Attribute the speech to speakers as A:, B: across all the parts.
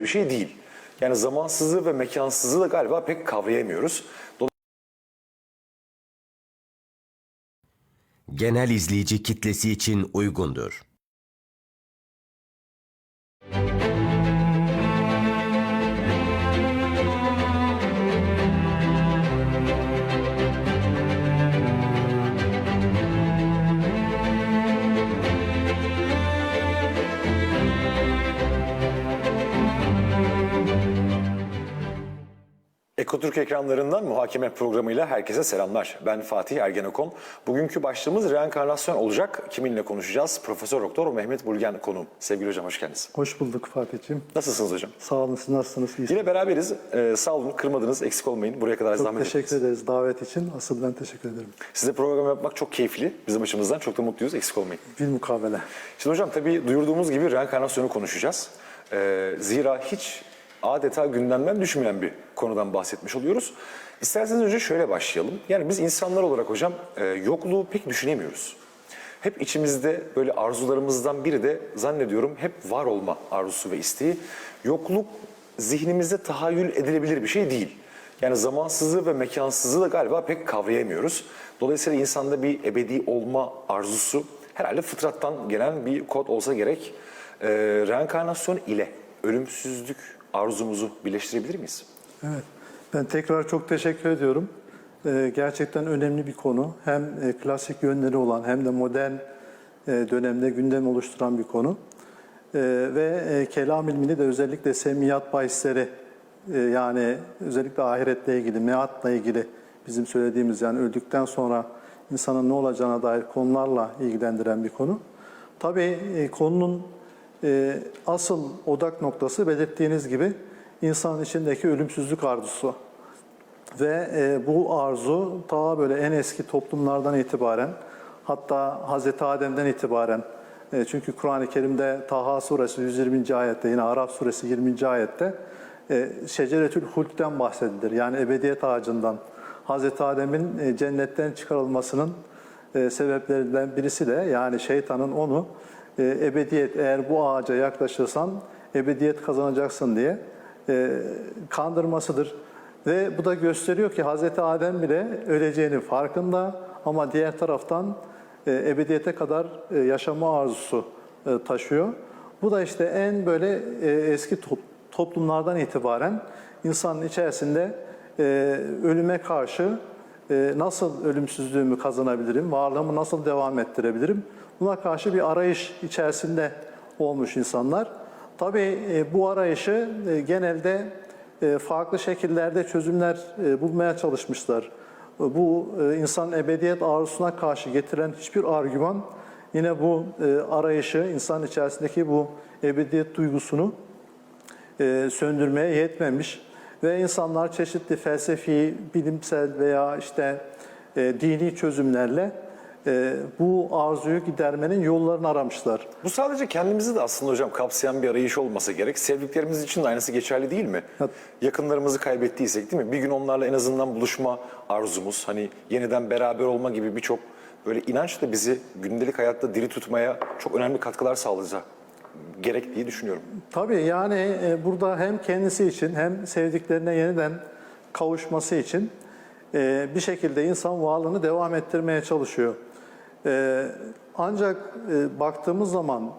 A: bir şey değil. Yani zamansızlığı ve mekansızlığı da galiba pek kavrayamıyoruz.
B: Genel izleyici kitlesi için uygundur.
A: Ekotürk ekranlarından muhakeme programıyla herkese selamlar. Ben Fatih Ergenekon. Bugünkü başlığımız reenkarnasyon olacak. Kiminle konuşacağız? Profesör Doktor Mehmet Bulgen konuğum. Sevgili hocam hoş geldiniz.
C: Hoş bulduk Fatih'ciğim.
A: Nasılsınız hocam?
C: Sağ olun, siz nasılsınız? İyisiniz.
A: Yine beraberiz. Sağ olun, kırmadınız, eksik olmayın. Buraya kadar
C: Çok
A: zahmet
C: teşekkür
A: ettiniz.
C: ederiz davet için. Asıl ben teşekkür ederim.
A: Size program yapmak çok keyifli. Bizim açımızdan çok da mutluyuz, eksik olmayın.
C: Bir mukabele.
A: Şimdi hocam tabii duyurduğumuz gibi reenkarnasyonu konuşacağız. Zira hiç adeta gündemden düşmeyen bir konudan bahsetmiş oluyoruz. İsterseniz önce şöyle başlayalım. Yani biz insanlar olarak hocam yokluğu pek düşünemiyoruz. Hep içimizde böyle arzularımızdan biri de zannediyorum hep var olma arzusu ve isteği. Yokluk zihnimizde tahayyül edilebilir bir şey değil. Yani zamansızlığı ve mekansızlığı da galiba pek kavrayamıyoruz. Dolayısıyla insanda bir ebedi olma arzusu herhalde fıtrattan gelen bir kod olsa gerek. Reenkarnasyon ile ölümsüzlük arzumuzu birleştirebilir miyiz?
C: Evet. Ben tekrar çok teşekkür ediyorum. Gerçekten önemli bir konu. Hem klasik yönleri olan hem de modern dönemde gündem oluşturan bir konu. Ve kelam ilmini de özellikle semiyat bahisleri yani özellikle ahiretle ilgili, meatla ilgili bizim söylediğimiz yani öldükten sonra insanın ne olacağına dair konularla ilgilendiren bir konu. Tabii konunun asıl odak noktası belirttiğiniz gibi insanın içindeki ölümsüzlük arzusu. Ve bu arzu ta böyle en eski toplumlardan itibaren, hatta Hazreti Adem'den itibaren, çünkü Kur'an-ı Kerim'de Taha suresi 120. ayette, yine Araf suresi 20. ayette Şeceretül Hulk'ten bahsedilir. Yani ebediyet ağacından. Hazreti Adem'in cennetten çıkarılmasının sebeplerinden birisi de yani şeytanın onu ebediyet, eğer bu ağaca yaklaşırsan ebediyet kazanacaksın diye kandırmasıdır. Ve bu da gösteriyor ki Hazreti Adem bile öleceğinin farkında ama diğer taraftan ebediyete kadar yaşama arzusu taşıyor. Bu da işte en böyle eski toplumlardan itibaren insanın içerisinde ölüme karşı nasıl ölümsüzlüğümü kazanabilirim, varlığımı nasıl devam ettirebilirim? Buna karşı bir arayış içerisinde olmuş insanlar. Tabii bu arayışı genelde farklı şekillerde çözümler bulmaya çalışmışlar. Bu insanın ebediyet arzusuna karşı getiren hiçbir argüman yine bu arayışı, insanın içerisindeki bu ebediyet duygusunu söndürmeye yetmemiş. Ve insanlar çeşitli felsefi, bilimsel veya işte dini çözümlerle bu arzuyu gidermenin yollarını aramışlar.
A: Bu sadece kendimizi de aslında hocam kapsayan bir arayış olmasa gerek. Sevdiklerimiz için de aynısı geçerli değil mi?
C: Evet.
A: Yakınlarımızı kaybettiysek değil mi? Bir gün onlarla en azından buluşma arzumuz, hani yeniden beraber olma gibi birçok böyle inanç da bizi gündelik hayatta diri tutmaya çok önemli katkılar sağlayacak gerek diye düşünüyorum.
C: Tabii yani burada hem kendisi için hem sevdiklerine yeniden kavuşması için bir şekilde insan varlığını devam ettirmeye çalışıyor. Ancak baktığımız zaman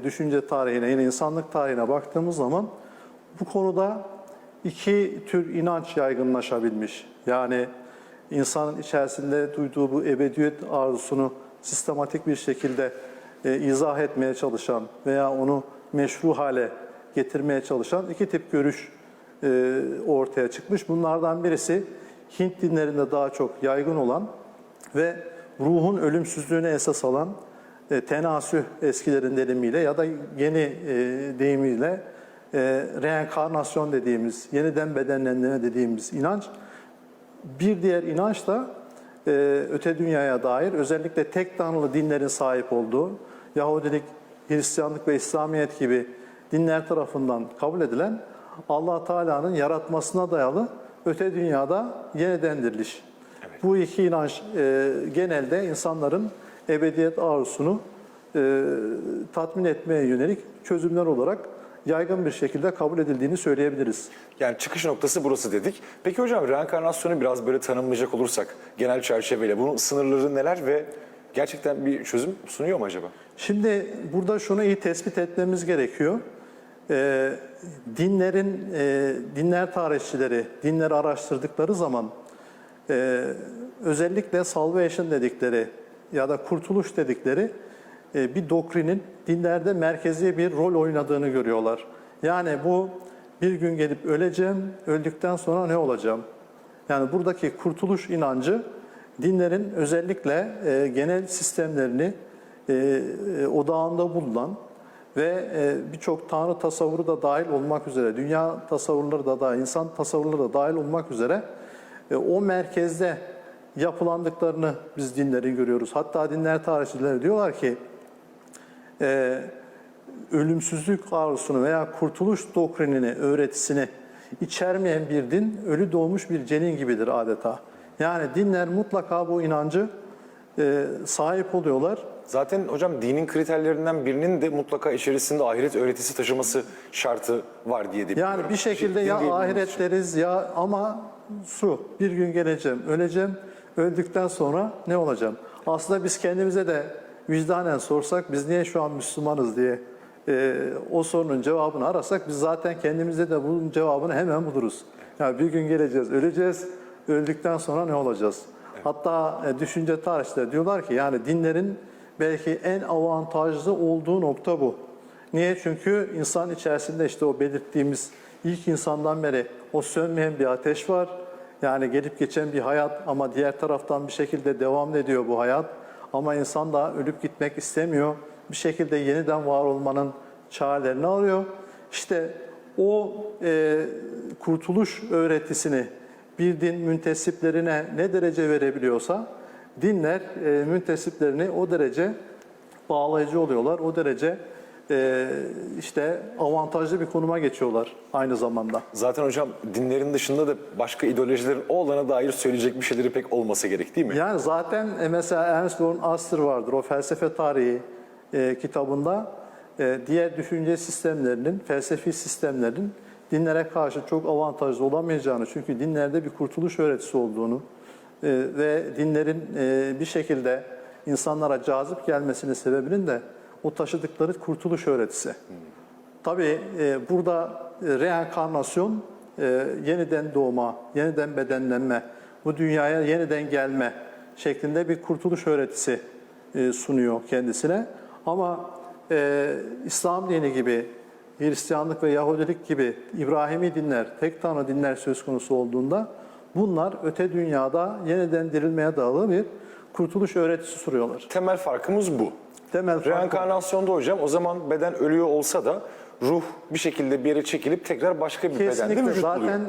C: düşünce tarihine, yine insanlık tarihine baktığımız zaman bu konuda iki tür inanç yaygınlaşabilmiş. Yani insanın içerisinde duyduğu bu ebediyet arzusunu sistematik bir şekilde izah etmeye çalışan veya onu meşru hale getirmeye çalışan iki tip görüş ortaya çıkmış. Bunlardan birisi Hint dinlerinde daha çok yaygın olan ve ruhun ölümsüzlüğüne esas alan tenasüh eskilerin deyimiyle ya da yeni deyimiyle reenkarnasyon dediğimiz, yeniden bedenlenme dediğimiz inanç. Bir diğer inanç da öte dünyaya dair özellikle tek tanrılı dinlerin sahip olduğu Yahudilik, Hristiyanlık ve İslamiyet gibi dinler tarafından kabul edilen Allah Teala'nın yaratmasına dayalı öte dünyada yeniden diriliş. Evet. Bu iki inanç genelde insanların ebediyet arzusunu tatmin etmeye yönelik çözümler olarak yaygın bir şekilde kabul edildiğini söyleyebiliriz.
A: Yani çıkış noktası burası dedik. Peki hocam reenkarnasyonu biraz böyle tanımlayacak olursak genel çerçeveyle bunun sınırları neler ve gerçekten bir çözüm sunuyor mu acaba?
C: Şimdi burada şunu iyi tespit etmemiz gerekiyor. Dinler tarihçileri, dinleri araştırdıkları zaman özellikle salvation dedikleri ya da kurtuluş dedikleri bir doktrinin dinlerde merkezi bir rol oynadığını görüyorlar. Yani bu bir gün gelip öleceğim, öldükten sonra ne olacağım? Yani buradaki kurtuluş inancı dinlerin özellikle genel sistemlerini odağında bulunan ve birçok tanrı tasavvuru da dahil olmak üzere, dünya tasavvurları da dahil, insan tasavvurları da dahil olmak üzere o merkezde yapılandıklarını biz dinlerin görüyoruz. Hatta dinler tarihçileri diyorlar ki ölümsüzlük arzusunu veya kurtuluş doktrinini, öğretisini içermeyen bir din ölü doğmuş bir cenin gibidir adeta. Yani dinler mutlaka bu inancı sahip oluyorlar.
A: Zaten hocam dinin kriterlerinden birinin de mutlaka içerisinde ahiret öğretisi taşıması şartı var diye de biliyorum.
C: Yani bir şekilde ya ahiret deriz ya ama bir gün geleceğim, öleceğim, öldükten sonra ne olacağım? Aslında biz kendimize de vicdanen sorsak biz niye şu an Müslümanız diye o sorunun cevabını arasak biz zaten kendimizde de bunun cevabını hemen buluruz. Yani bir gün geleceğiz, öleceğiz, öldükten sonra ne olacağız? Hatta düşünce tarihçileri diyorlar ki yani dinlerin belki en avantajlı olduğu nokta bu. Niye? Çünkü insan içerisinde işte o belirttiğimiz ilk insandan beri o sönmeyen bir ateş var. Yani gelip geçen bir hayat ama diğer taraftan bir şekilde devam ediyor bu hayat. Ama insan da ölüp gitmek istemiyor. Bir şekilde yeniden var olmanın çarelerini arıyor. İşte o kurtuluş öğretisini bir din müntesiplerine ne derece verebiliyorsa dinler müntesiplerini o derece bağlayıcı oluyorlar. O derece işte avantajlı bir konuma geçiyorlar aynı zamanda.
A: Zaten hocam dinlerin dışında da başka ideolojilerin olana dair söyleyecek bir şeyleri pek olmasa gerek değil mi?
C: Yani zaten mesela Ernst von Asser vardır o felsefe tarihi kitabında diğer düşünce sistemlerinin, felsefi sistemlerin dinlere karşı çok avantajlı olamayacağını çünkü dinlerde bir kurtuluş öğretisi olduğunu ve dinlerin bir şekilde insanlara cazip gelmesinin sebebinin de o taşıdıkları kurtuluş öğretisi. Tabii burada reenkarnasyon, yeniden doğma, yeniden bedenlenme, bu dünyaya yeniden gelme şeklinde bir kurtuluş öğretisi sunuyor kendisine. Ama İslam dini gibi, Hristiyanlık ve Yahudilik gibi İbrahimi dinler, tek tanrı dinler söz konusu olduğunda bunlar öte dünyada yeniden dirilmeye dayalı bir kurtuluş öğretisi sunuyorlar.
A: Temel farkımız bu.
C: Temel fark bu.
A: Reenkarnasyonda hocam o zaman beden ölüyor olsa da ruh bir şekilde bir yere çekilip tekrar başka bir bedende
C: Kesinlikle
A: vücut buluyor.
C: zaten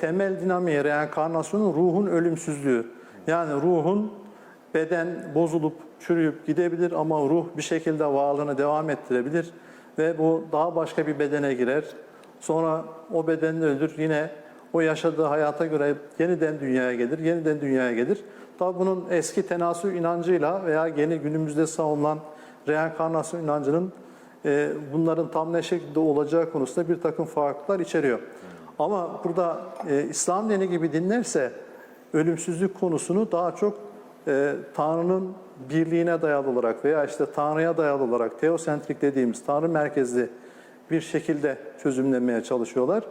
C: temel dinamiği reenkarnasyonun ruhun ölümsüzlüğü. Yani ruhun beden bozulup çürüyüp gidebilir ama ruh bir şekilde varlığını devam ettirebilir ve bu daha başka bir bedene girer. Sonra o bedenle ölür yine o yaşadığı hayata göre yeniden dünyaya gelir, yeniden dünyaya gelir. Tabi bunun eski tenasül inancıyla veya yeni günümüzde savunulan reenkarnasyon inancının bunların tam ne şekilde olacağı konusunda bir takım farklılıklar içeriyor. Ama burada İslam dini gibi dinlerse ölümsüzlük konusunu daha çok Tanrı'nın birliğine dayalı olarak veya işte Tanrı'ya dayalı olarak teosentrik dediğimiz Tanrı merkezli bir şekilde çözümlemeye çalışıyorlar.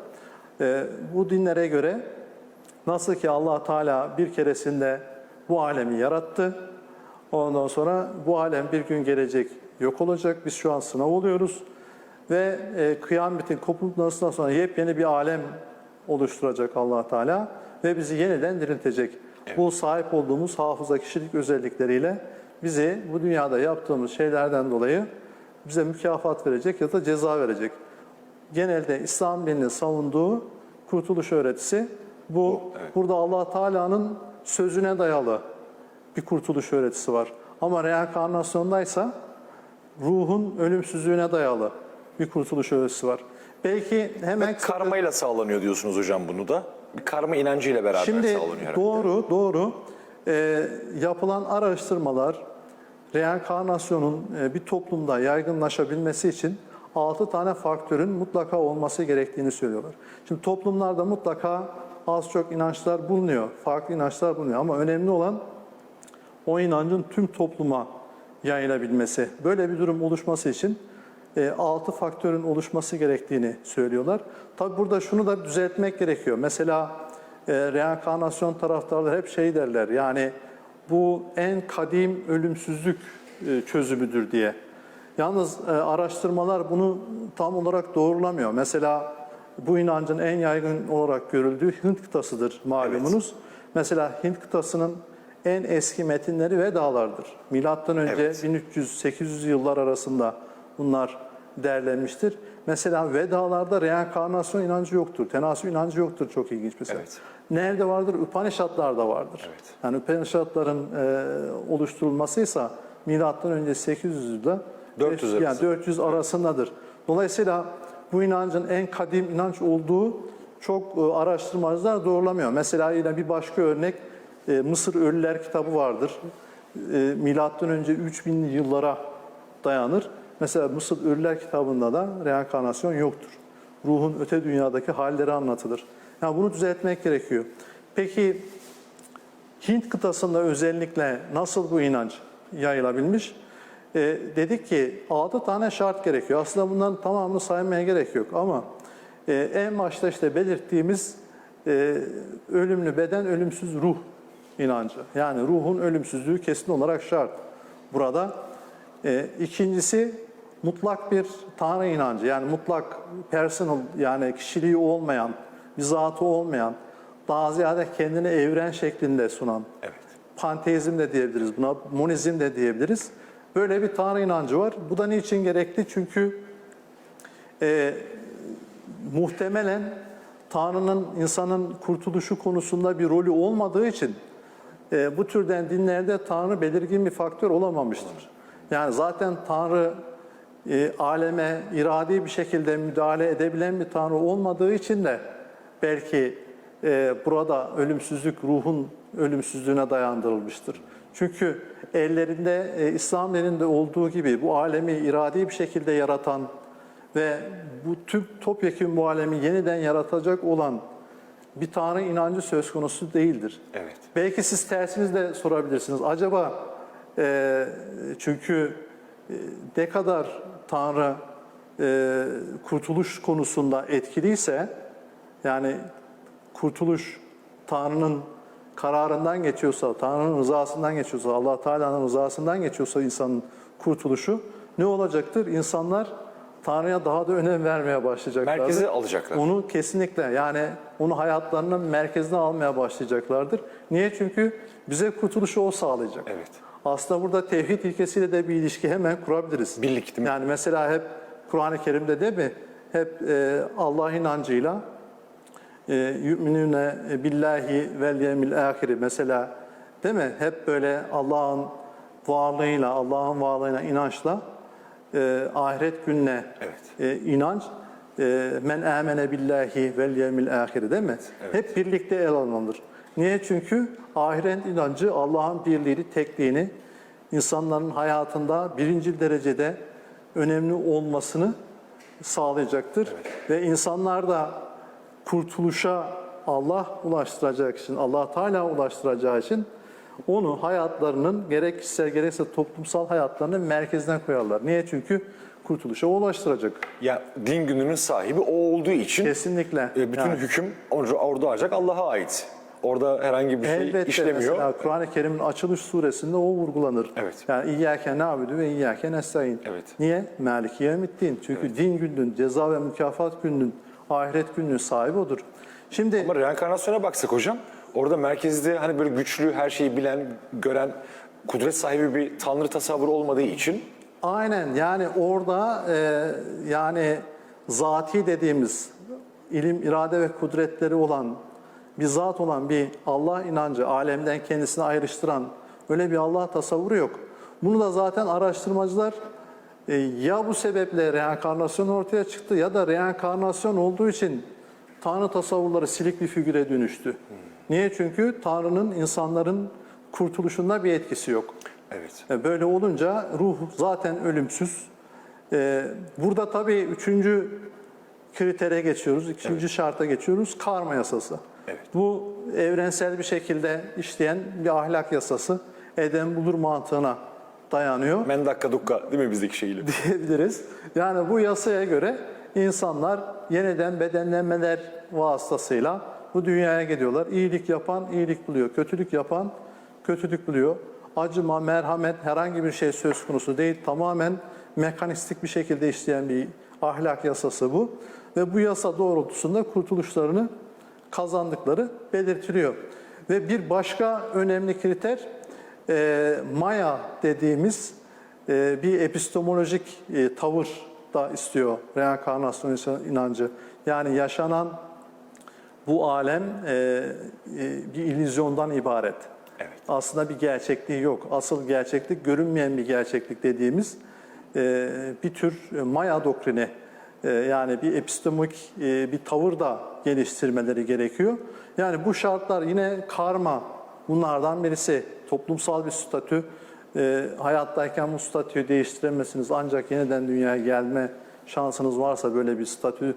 C: Bu dinlere göre nasıl ki Allah Teala bir keresinde bu alemi yarattı, ondan sonra bu alem bir gün gelecek, yok olacak. Biz şu an sınav oluyoruz ve kıyametin kopulmasından sonra yepyeni bir alem oluşturacak Allah Teala ve bizi yeniden diriltecek. Evet. Bu sahip olduğumuz hafıza kişilik özellikleriyle bizi bu dünyada yaptığımız şeylerden dolayı bize mükafat verecek ya da ceza verecek. Genelde İslam dininin savunduğu kurtuluş öğretisi bu. Evet. Burada Allah Teala'nın sözüne dayalı bir kurtuluş öğretisi var. Ama reenkarnasyondaysa ruhun ölümsüzlüğüne dayalı bir kurtuluş öğretisi var. Belki hemen
A: karmayla sağlanıyor diyorsunuz hocam bunu da. Bir karma inancıyla beraber sağlanıyor herhalde.
C: Doğru. Yapılan araştırmalar reenkarnasyonun bir toplumda yaygınlaşabilmesi için 6 tane faktörün mutlaka olması gerektiğini söylüyorlar. Şimdi toplumlarda mutlaka az çok inançlar bulunuyor, farklı inançlar bulunuyor ama önemli olan o inancın tüm topluma yayılabilmesi. Böyle bir durum oluşması için 6 faktörün oluşması gerektiğini söylüyorlar. Tabi burada şunu da düzeltmek gerekiyor. Mesela reenkarnasyon taraftarları hep şey derler, yani bu en kadim ölümsüzlük çözümüdür diye. Yalnız araştırmalar bunu tam olarak doğrulamıyor. Mesela bu inancın en yaygın olarak görüldüğü Hint kıtasıdır malumunuz. Evet. Mesela Hint kıtasının en eski metinleri Vedalardır. Milattan önce 1300-800 yıllar arasında bunlar derlenmiştir. Mesela Vedalarda reenkarnasyon inancı yoktur. Tenasül inancı yoktur, çok ilginç mesela. Evet. Nerede vardır? Upanishadlarda vardır. Evet. Yani Upanishadların oluşturulmasıysa milattan önce 800 yılda 400 arası. Yani 400 arasındadır. Dolayısıyla bu inancın en kadim inanç olduğu çok araştırmacılar doğrulamıyor. Mesela yine bir başka örnek Mısır Ölüler kitabı vardır. Milattan önce 3000'li yıllara dayanır. Mesela Mısır Ölüler kitabında da reenkarnasyon yoktur. Ruhun öte dünyadaki halleri anlatılır. Yani bunu düzeltmek gerekiyor. Peki Hint kıtasında özellikle nasıl bu inanç yayılabilmiş? Dedik ki 6 tane şart gerekiyor. Aslında bunların tamamını saymaya gerek yok ama en başta işte belirttiğimiz ölümlü beden, ölümsüz ruh inancı. Yani ruhun ölümsüzlüğü kesin olarak şart burada. İkincisi mutlak bir Tanrı inancı. Yani mutlak personal, yani kişiliği olmayan, bir zatı olmayan, daha ziyade kendini evren şeklinde sunan. Evet. Panteizm de diyebiliriz buna, monizm de diyebiliriz. Böyle bir Tanrı inancı var. Bu da niçin gerekli? Çünkü muhtemelen Tanrı'nın insanın kurtuluşu konusunda bir rolü olmadığı için bu türden dinlerde Tanrı belirgin bir faktör olamamıştır. Yani zaten Tanrı aleme iradi bir şekilde müdahale edebilen bir Tanrı olmadığı için de belki burada ölümsüzlük ruhun ölümsüzlüğüne dayandırılmıştır. Çünkü ellerinde, İslam elinde olduğu gibi bu alemi iradi bir şekilde yaratan ve bu tüm topyekun bu alemi yeniden yaratacak olan bir Tanrı inancı söz konusu değildir. Evet. Belki siz tersiniz de sorabilirsiniz. Acaba çünkü ne kadar Tanrı kurtuluş konusunda etkiliyse, yani kurtuluş Tanrı'nın kararından geçiyorsa, Tanrı'nın rızasından geçiyorsa, Allah Teala'nın rızasından geçiyorsa insanın kurtuluşu ne olacaktır? İnsanlar Tanrı'ya daha da önem vermeye başlayacaklardır.
A: Merkeze alacaklar.
C: Onu kesinlikle, yani onu hayatlarının merkezine almaya başlayacaklardır. Niye? Çünkü bize kurtuluşu o sağlayacak. Evet. Aslında burada tevhid ilkesiyle de bir ilişki hemen kurabiliriz.
A: Birlik değil mi?
C: Yani mesela hep Kur'an-ı Kerim'de değil mi? Hep Allah inancıyla yu'minune billahi vel yevmil ahiri mesela, değil mi? Hep böyle Allah'ın varlığına inançla ahiret gününe inanç, men amene billahi vel yevmil ahiri, değil mi? Evet. Hep birlikte ele alınır. Niye? Çünkü ahiret inancı Allah'ın birliğini, tekliğini insanların hayatında birinci derecede önemli olmasını sağlayacaktır. Evet. Ve insanlar da kurtuluşa Allah ulaştıracak için, Allah Teala ulaştıracağı için onu hayatlarının gerek kişisel gerekse toplumsal hayatlarının merkezine koyarlar. Niye? Çünkü kurtuluşa ulaştıracak.
A: Ya din gününün sahibi o olduğu için
C: kesinlikle
A: bütün hüküm orada ancak Allah'a ait. Orada herhangi bir şey işlemiyor.
C: Mesela Kur'an-ı Kerim'in açılış suresinde o vurgulanır. Evet. Yani İyyâke na'budu ve İyyâke nestaîn. Evet. Niye? Mâliki yevmiddin. Çünkü din gününün, ceza ve mükafat gününün, ahiret gününün sahibi odur. Şimdi
A: ama reenkarnasyona baksak hocam, orada merkezde hani böyle güçlü, her şeyi bilen, gören, kudret sahibi bir Tanrı tasavvuru olmadığı için.
C: Aynen, yani orada yani zati dediğimiz ilim, irade ve kudretleri olan bir zat olan bir Allah inancı, alemden kendisini ayrıştıran öyle bir Allah tasavvuru yok. Bunu da zaten araştırmacılar ya bu sebeple reenkarnasyon ortaya çıktı ya da reenkarnasyon olduğu için Tanrı tasavvurları silik bir figüre dönüştü. Niye? Çünkü Tanrı'nın insanların kurtuluşunda bir etkisi yok. Evet. Böyle olunca ruh zaten ölümsüz. Burada tabii üçüncü kritere geçiyoruz, ikinci şarta geçiyoruz. Karma yasası.
A: Evet.
C: Bu evrensel bir şekilde işleyen bir ahlak yasası. Eden bulur mantığına dayanıyor
A: Men dakika dukka değil mi bizdeki şeyle?
C: diyebiliriz. Yani bu yasaya göre insanlar yeniden bedenlenmeler vasıtasıyla bu dünyaya geliyorlar. İyilik yapan iyilik buluyor, kötülük yapan kötülük buluyor. Acıma, merhamet herhangi bir şey söz konusu değil. Tamamen mekanistik bir şekilde işleyen bir ahlak yasası bu. Ve bu yasa doğrultusunda kurtuluşlarını kazandıkları belirtiliyor. Ve bir başka önemli kriter Maya dediğimiz bir epistemolojik tavır da istiyor reenkarnasyon inancı. Yani yaşanan bu alem bir illüzyondan ibaret.
A: Evet.
C: Aslında bir gerçekliği yok. Asıl gerçeklik görünmeyen bir gerçeklik dediğimiz bir tür Maya doktrini. Yani bir epistemik bir tavır da geliştirmeleri gerekiyor. Yani bu şartlar yine karma bunlardan birisi. Toplumsal bir statü. Hayattayken bu statüyü değiştiremezsiniz. Ancak yeniden dünyaya gelme şansınız varsa böyle bir statü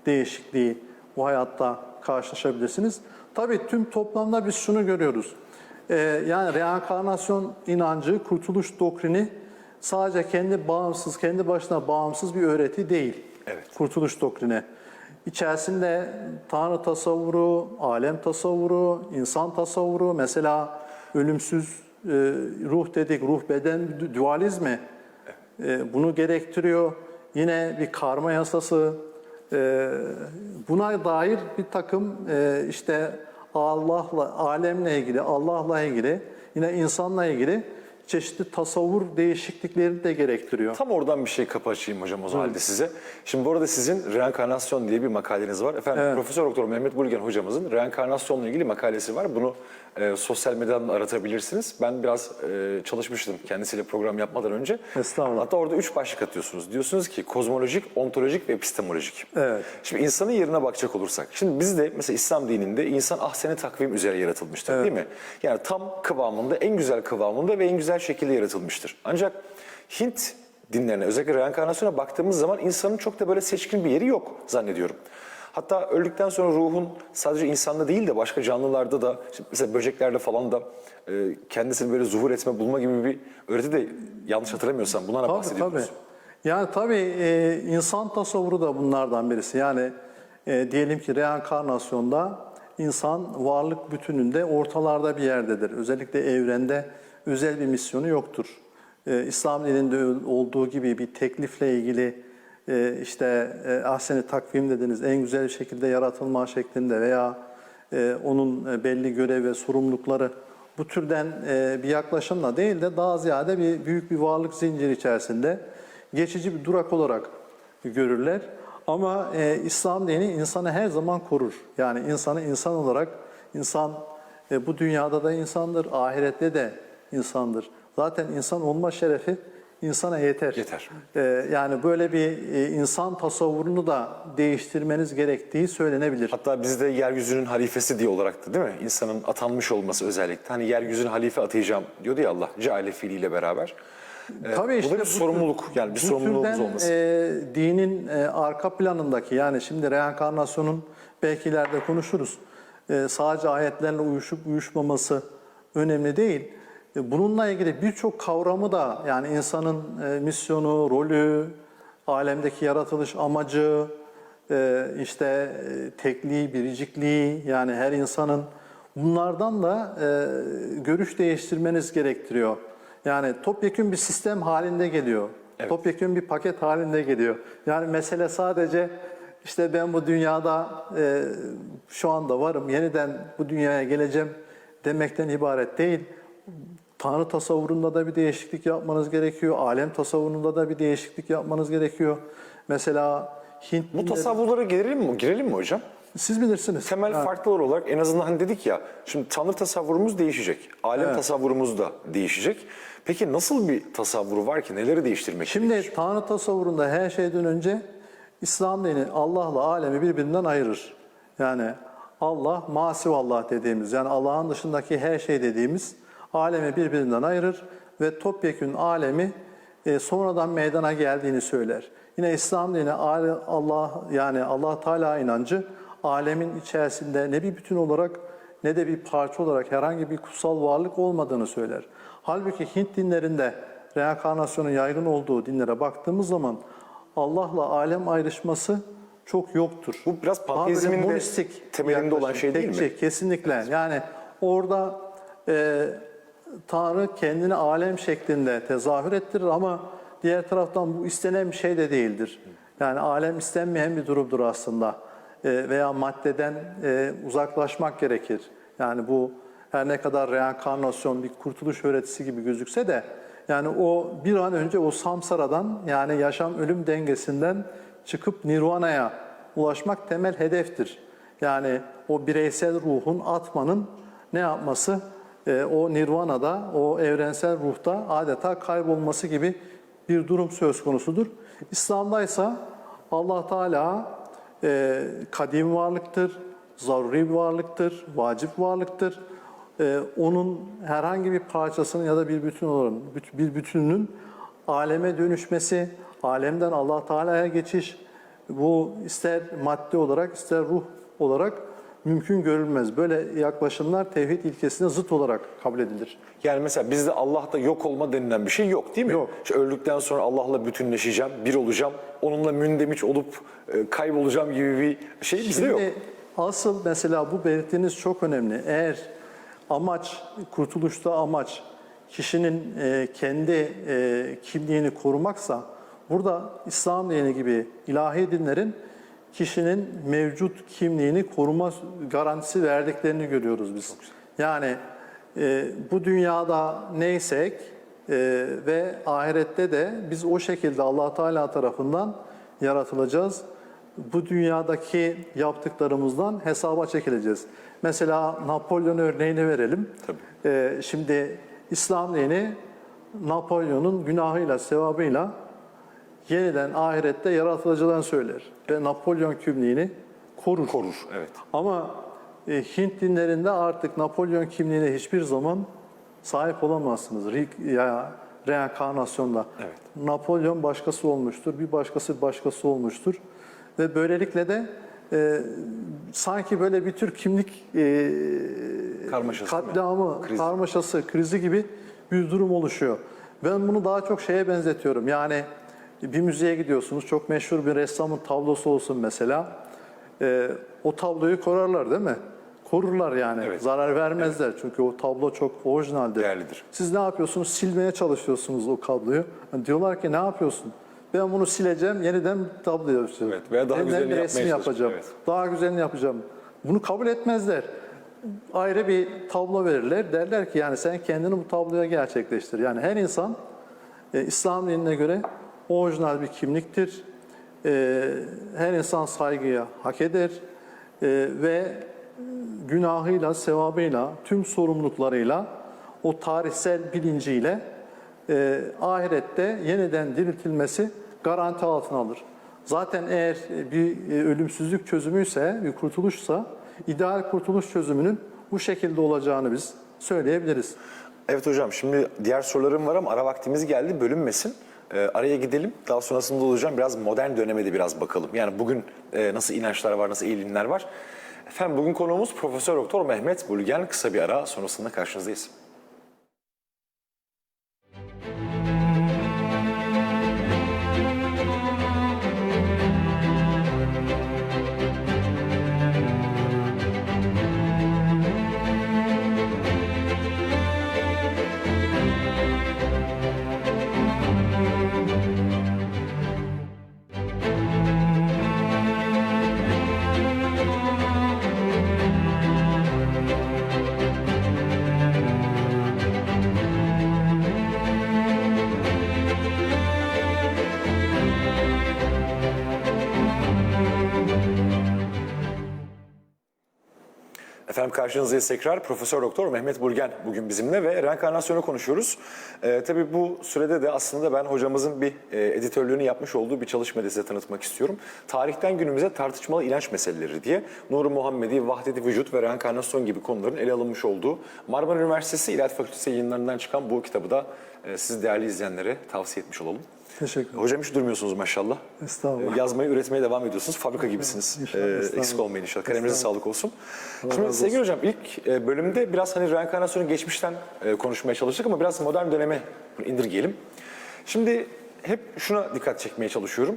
C: değişikliği bu hayatta karşılaşabilirsiniz. Tabii tüm toplamda biz şunu görüyoruz. Yani reenkarnasyon inancı, kurtuluş doktrini sadece kendi başına bağımsız bir öğreti değil.
A: Evet.
C: Kurtuluş doktrini. İçerisinde Tanrı tasavvuru, alem tasavvuru, insan tasavvuru, mesela ölümsüz ruh dedik, ruh beden dualizmi bunu gerektiriyor. Yine bir karma yasası, buna dair bir takım işte Allah'la, alemle ilgili, Allah'la ilgili, yine insanla ilgili çeşitli tasavvur değişiklikleri de gerektiriyor.
A: Tam oradan bir şey kapı açayım hocam o zaman halde size. Şimdi bu arada sizin reenkarnasyon diye bir makaleniz var. Efendim
C: Evet.
A: Profesör Doktor Mehmet Bulgen hocamızın reenkarnasyonla ilgili makalesi var. Bunu sosyal medyadan aratabilirsiniz. Ben biraz çalışmıştım kendisiyle program yapmadan önce.
C: Estağfurullah.
A: Hatta orada 3 başlık atıyorsunuz. Diyorsunuz ki kozmolojik, ontolojik ve epistemolojik.
C: Evet.
A: Şimdi insanın yerine bakacak olursak. Şimdi bizde mesela İslam dininde insan ahsen-i takvim üzere yaratılmıştır
C: Evet.
A: değil mi? Yani tam kıvamında, en güzel kıvamında ve en güzel şekilde yaratılmıştır. Ancak Hint dinlerine, özellikle reenkarnasyona baktığımız zaman insanın çok da böyle seçkin bir yeri yok zannediyorum. Hatta öldükten sonra ruhun sadece insanda değil de başka canlılarda da, işte mesela böceklerde falan da kendisini böyle zuhur etme, bulma gibi bir öğreti de yanlış hatırlamıyorsam bundan bahsediyoruz.
C: Tabii. Yani tabii insan tasavvuru da bunlardan birisi. Yani diyelim ki reenkarnasyonda insan varlık bütününde ortalarda bir yerdedir. Özellikle evrende özel bir misyonu yoktur. İslam dininde olduğu gibi bir teklifle ilgili işte ahsen-i takvim dediniz, en güzel bir şekilde yaratılma şeklinde veya onun belli görev ve sorumlulukları bu türden bir yaklaşımla değil de daha ziyade büyük bir varlık zinciri içerisinde geçici bir durak olarak görürler. Ama İslam dini insanı her zaman korur. Yani insanı insan olarak, insan bu dünyada da insandır, ahirette de insandır. Zaten insan olma şerefi insana yeter.
A: Yeter.
C: Yani böyle bir insan tasavvurunu da değiştirmeniz gerektiği söylenebilir.
A: Hatta bizde yeryüzünün halifesi diye olarak da değil mi? İnsanın atanmış olması özellikle. Hani yeryüzüne halife atayacağım diyordu ya Allah. Ceale fiiliyle beraber.
C: Tabii
A: Bu
C: işte
A: da bir sorumluluk. Yani bir
C: bu
A: sorumluluğumuz
C: türden,
A: olması.
C: Dinin arka planındaki, yani şimdi reenkarnasyonun belki ileride konuşuruz. Sadece ayetlerle uyuşup uyuşmaması önemli değil. Bununla ilgili birçok kavramı da, yani insanın misyonu, rolü, alemdeki yaratılış amacı, işte tekliği, biricikliği, yani her insanın, bunlardan da görüş değiştirmeniz gerektiriyor. Yani topyekün bir sistem halinde geliyor.
A: Evet.
C: Topyekün bir paket halinde geliyor. Yani mesele sadece işte ben bu dünyada şu anda varım, yeniden bu dünyaya geleceğim demekten ibaret değil. Tanrı tasavvurunda da bir değişiklik yapmanız gerekiyor. Alem tasavvurunda da bir değişiklik yapmanız gerekiyor. Mesela Hint
A: Bu
C: dinleri-
A: tasavvurlara girelim mi hocam?
C: siz bilirsiniz.
A: Temel farklılar olarak en azından hani dedik ya, şimdi Tanrı tasavvurumuz değişecek. Alem tasavvurumuz da değişecek. Peki nasıl bir tasavvuru var ki? Neleri değiştirmek
C: Şimdi
A: gerekir?
C: Tanrı tasavvurunda her şeyden önce İslam dini Allah'la alemi birbirinden ayırır. Yani Allah, masivallah dediğimiz, yani Allah'ın dışındaki her şey dediğimiz alemi birbirinden ayırır ve topyekün alemi sonradan meydana geldiğini söyler. Yine İslam dini Allah Teala inancı alemin içerisinde ne bir bütün olarak ne de bir parça olarak herhangi bir kutsal varlık olmadığını söyler. Halbuki Hint dinlerinde reenkarnasyonun yaygın olduğu dinlere baktığımız zaman Allah'la alem ayrışması çok yoktur.
A: Bu biraz
C: Daha böyle
A: panteizmin de
C: monistik
A: temelinde olan şey değil mi?
C: tekçi, kesinlikle. Yani orada Tanrı kendini alem şeklinde tezahür ettirir ama diğer taraftan bu istenen bir şey de değildir. Yani alem istenmeyen bir durumdur aslında. Veya maddeden uzaklaşmak gerekir. Yani bu her ne kadar reenkarnasyon bir kurtuluş öğretisi gibi gözükse de yani o bir an önce o samsaradan yani yaşam ölüm dengesinden çıkıp nirvana'ya ulaşmak temel hedeftir. Yani o bireysel ruhun, atmanın ne yapması? O nirvana'da, o evrensel ruhta adeta kaybolması gibi bir durum söz konusudur. İslam'daysa Allah Teala kadim varlıktır, zaruri bir varlıktır, vacip varlıktır. Onun herhangi bir parçasının ya da bir bütün olan bir bütününün aleme dönüşmesi, alemden Allah Teala'ya geçiş, bu ister madde olarak ister ruh olarak mümkün görülmez. Böyle yaklaşımlar tevhid ilkesine zıt olarak kabul edilir.
A: Yani mesela bizde Allah'ta yok olma denilen bir şey yok değil mi?
C: Yok.
A: İşte öldükten sonra Allah'la bütünleşeceğim, bir olacağım, onunla mündemiş olup kaybolacağım gibi bir şey bizde yok.
C: Şimdi asıl mesela bu belirttiğiniz çok önemli. Eğer amaç, kurtuluşta amaç kişinin kendi kimliğini korumaksa burada İslam dini gibi ilahi dinlerin kişinin mevcut kimliğini koruma garantisi verdiklerini görüyoruz biz. Yani bu dünyada neysek ve ahirette de biz o şekilde Allah Teala tarafından yaratılacağız. Bu dünyadaki yaptıklarımızdan hesaba çekileceğiz. Mesela Napolyon örneğini verelim.
A: Tabii.
C: Şimdi İslam dini Napolyon'un günahıyla, sevabıyla yeniden ahirette yaratılacağını söyler. Ve Napolyon kimliğini korur.
A: Korur, evet.
C: Ama Hint dinlerinde artık Napolyon kimliğine hiçbir zaman sahip olamazsınız. Reenkarnasyonda.
A: Evet.
C: Napolyon başkası olmuştur, bir başkası olmuştur. Ve böylelikle de sanki böyle bir tür kimlik
A: Karmaşası,
C: katliamı,
A: krizi.
C: karmaşası, krizi gibi bir durum oluşuyor. Ben bunu daha çok şeye benzetiyorum. Yani bir müzeye gidiyorsunuz, çok meşhur bir ressamın tablosu olsun mesela. O tabloyu korarlar değil mi? Korurlar yani.
A: Evet.
C: Zarar vermezler çünkü o tablo çok orijinaldir.
A: Değerlidir.
C: Siz ne yapıyorsunuz? Silmeye çalışıyorsunuz o tabloyu. Yani diyorlar ki ne yapıyorsun? Ben bunu sileceğim, yeniden tablo yapacağım.
A: Evet, veya daha
C: Yeniden
A: güzelini
C: bir resim
A: yapmaya
C: yapacağım.
A: çalışacağım, evet.
C: Daha güzelini yapacağım. Bunu kabul etmezler. Ayrı bir tablo verirler. Derler ki yani sen kendini bu tabloya gerçekleştir. Yani her insan İslam dinine göre orijinal bir kimliktir. Her insan saygıya hak eder. Ve günahıyla, sevabıyla, tüm sorumluluklarıyla, o tarihsel bilinciyle ahirette yeniden diriltilmesi garanti altına alır. Zaten eğer bir ölümsüzlük çözümüyse, bir kurtuluşsa, ideal kurtuluş çözümünün bu şekilde olacağını biz söyleyebiliriz.
A: Evet hocam, şimdi diğer sorularım var ama ara vaktimiz geldi, bölünmesin. Araya gidelim, daha sonrasında olacağım. Biraz modern döneme de biraz bakalım. Yani bugün nasıl inançlar var, nasıl eğilimler var. Efendim bugün konuğumuz Profesör Doktor Mehmet Bulgen. Kısa bir ara sonrasında karşınızdayız. Efendim karşınızdayız tekrar. Profesör Doktor Mehmet Burgen bugün bizimle ve reenkarnasyonu konuşuyoruz. Tabii bu sürede de aslında ben hocamızın bir editörlüğünü yapmış olduğu bir çalışmayı da size tanıtmak istiyorum. Tarihten günümüze tartışmalı inanç meseleleri diye Nur-u Muhammedi, Vahdet-i Vücut ve reenkarnasyon gibi konuların ele alınmış olduğu Marmara Üniversitesi İlahiyat Fakültesi yayınlarından çıkan bu kitabı da siz değerli izleyenlere tavsiye etmiş olalım.
C: Teşekkür ederim.
A: Hocam hiç durmuyorsunuz maşallah.
C: Estağfurullah.
A: Yazmayı, üretmeye devam ediyorsunuz. Fabrika gibisiniz. Eksik olmayın inşallah. Kaleminize sağlık olsun. Şimdi sevgili hocam ilk bölümde biraz hani reenkarnasyonu geçmişten konuşmaya çalıştık ama biraz modern döneme indirgeyelim. Şimdi hep şuna dikkat çekmeye çalışıyorum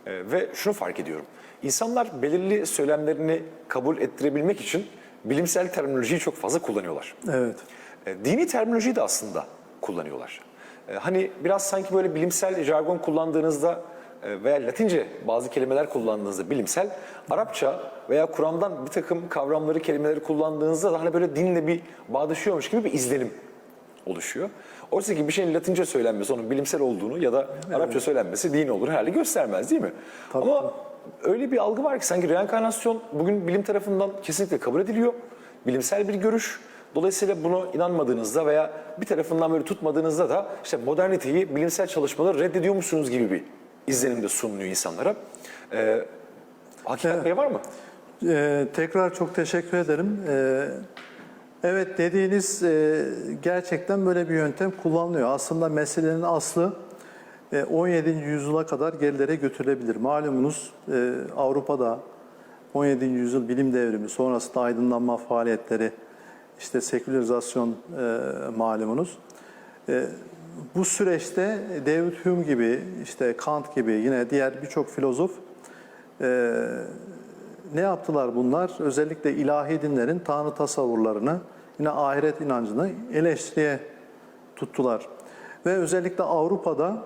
A: ve şunu fark ediyorum. İnsanlar belirli söylemlerini kabul ettirebilmek için bilimsel terminolojiyi çok fazla kullanıyorlar.
C: Evet.
A: Dini terminolojiyi de aslında kullanıyorlar. Hani biraz sanki böyle bilimsel jargon kullandığınızda veya Latince bazı kelimeler kullandığınızda bilimsel, Arapça veya Kur'an'dan bir takım kavramları, kelimeleri kullandığınızda da hani böyle dinle bir bağdaşıyormuş gibi bir izlenim oluşuyor. Oysa ki bir şeyin Latince söylenmesi onun bilimsel olduğunu ya da Arapça söylenmesi din olur herhalde göstermez değil mi?
C: Tabii.
A: Ama öyle bir algı var ki sanki reenkarnasyon bugün bilim tarafından kesinlikle kabul ediliyor. Bilimsel bir görüş. Dolayısıyla buna inanmadığınızda veya bir tarafından böyle tutmadığınızda da işte moderniteyi, bilimsel çalışmaları reddediyor musunuz gibi bir izlenim de sunuluyor insanlara. Hakikat payı var mı?
C: Tekrar çok teşekkür ederim. Evet, dediğiniz gerçekten böyle bir yöntem kullanılıyor. Aslında meselenin aslı 17. yüzyıla kadar gerilere götürülebilir. Malumunuz Avrupa'da 17. yüzyıl bilim devrimi, sonrasında aydınlanma faaliyetleri, işte sekülerizasyon malumunuz. Bu süreçte David Hume gibi, işte Kant gibi, yine diğer birçok filozof ne yaptılar bunlar? Özellikle ilahi dinlerin Tanrı tasavvurlarını, yine ahiret inancını eleştiriye tuttular. Ve özellikle Avrupa'da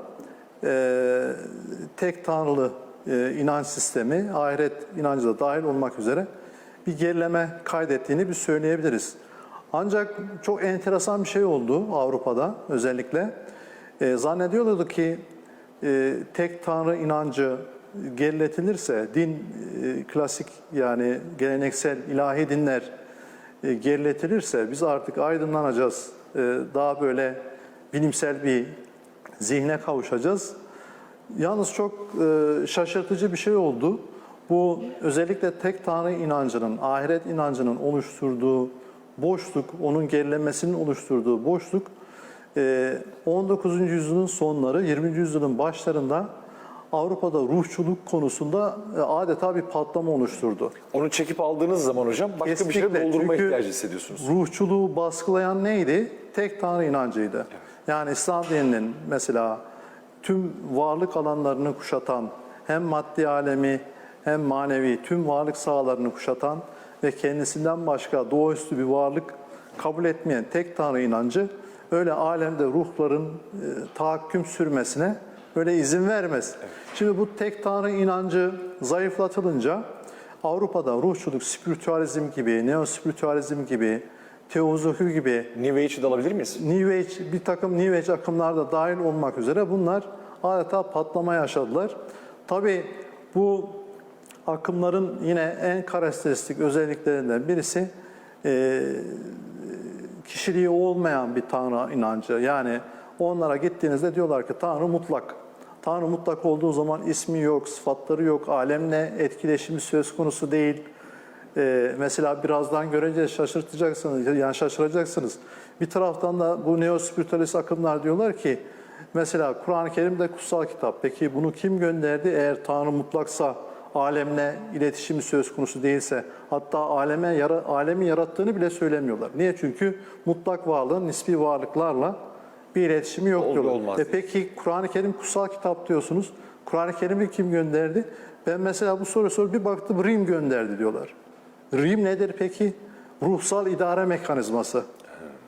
C: tek tanrılı inanç sistemi, ahiret inancı da dahil olmak üzere bir gerileme kaydettiğini bir söyleyebiliriz. Ancak çok enteresan bir şey oldu Avrupa'da özellikle. Zannediyorlardı ki tek tanrı inancı geriletilirse, din klasik yani geleneksel ilahi dinler geriletilirse biz artık aydınlanacağız. Daha böyle bilimsel bir zihne kavuşacağız. Yalnız çok şaşırtıcı bir şey oldu. Bu özellikle tek tanrı inancının, ahiret inancının oluşturduğu boşluk, onun gerilemesinin oluşturduğu boşluk 19. yüzyılın sonları, 20. yüzyılın başlarında Avrupa'da ruhçuluk konusunda adeta bir patlama oluşturdu.
A: Onu çekip aldığınız zaman hocam başka bir şeyle doldurma
C: Çünkü
A: ihtiyacı hissediyorsunuz.
C: Ruhçuluğu baskılayan neydi? Tek tanrı inancıydı. Evet. Yani İslam dininin mesela tüm varlık alanlarını kuşatan, hem maddi alemi hem manevi tüm varlık sahalarını kuşatan ve kendisinden başka doğaüstü bir varlık kabul etmeyen tek tanrı inancı öyle alemde ruhların tahakküm sürmesine öyle izin vermez. Evet. Şimdi bu tek tanrı inancı zayıflatılınca Avrupa'da ruhçuluk, spiritüalizm gibi, neospiritüalizm gibi, teozofi gibi
A: New Age'i de alabilir miyiz?
C: New Age, bir takım New Age akımlar da dahil olmak üzere bunlar adeta patlama yaşadılar. Tabii bu akımların yine en karakteristik özelliklerinden birisi kişiliği olmayan bir tanrı inancı. Yani onlara gittiğinizde diyorlar ki Tanrı mutlak. Tanrı mutlak olduğu zaman ismi yok, sıfatları yok, alemle etkileşimi söz konusu değil. Mesela birazdan görünce şaşıracaksınız. Bir taraftan da bu neospiritualist akımlar diyorlar ki mesela Kur'an-ı Kerim'de kutsal kitap. Peki bunu kim gönderdi? Eğer Tanrı mutlaksa, alemle iletişimi söz konusu değilse, hatta alemi yarattığını bile söylemiyorlar. Niye? Çünkü mutlak varlığın nispi varlıklarla bir iletişimi yok diyorlar. Peki Kur'an-ı Kerim kutsal kitap diyorsunuz. Kur'an-ı Kerim'i kim gönderdi? Ben mesela bu soru bir baktım Rim gönderdi diyorlar. Rim nedir peki? Ruhsal idare mekanizması.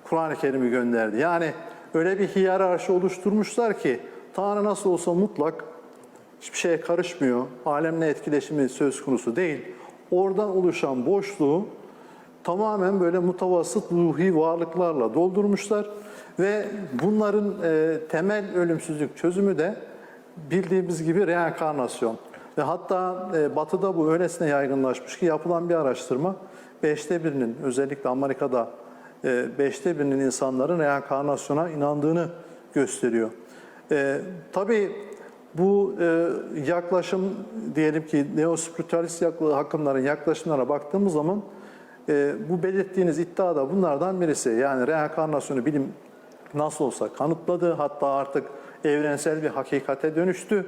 C: Kur'an-ı Kerim'i gönderdi. Yani öyle bir hiyerarşi oluşturmuşlar ki Tanrı nasıl olsa mutlak, hiçbir şeye karışmıyor, alemle etkileşimi söz konusu değil. Oradan oluşan boşluğu tamamen böyle mutavassıt ruhi varlıklarla doldurmuşlar ve bunların temel ölümsüzlük çözümü de bildiğimiz gibi reenkarnasyon. Ve hatta Batı'da bu öylesine yaygınlaşmış ki yapılan bir araştırma 1/5'inin, özellikle Amerika'da 1/5'inin insanların reenkarnasyona inandığını gösteriyor. Tabii bu yaklaşım, diyelim ki neospiritüalist akımların yaklaşımlarına baktığımız zaman bu belirttiğiniz iddia da bunlardan birisi. Yani reenkarnasyonu bilim nasıl olsa kanıtladı, hatta artık evrensel bir hakikate dönüştü.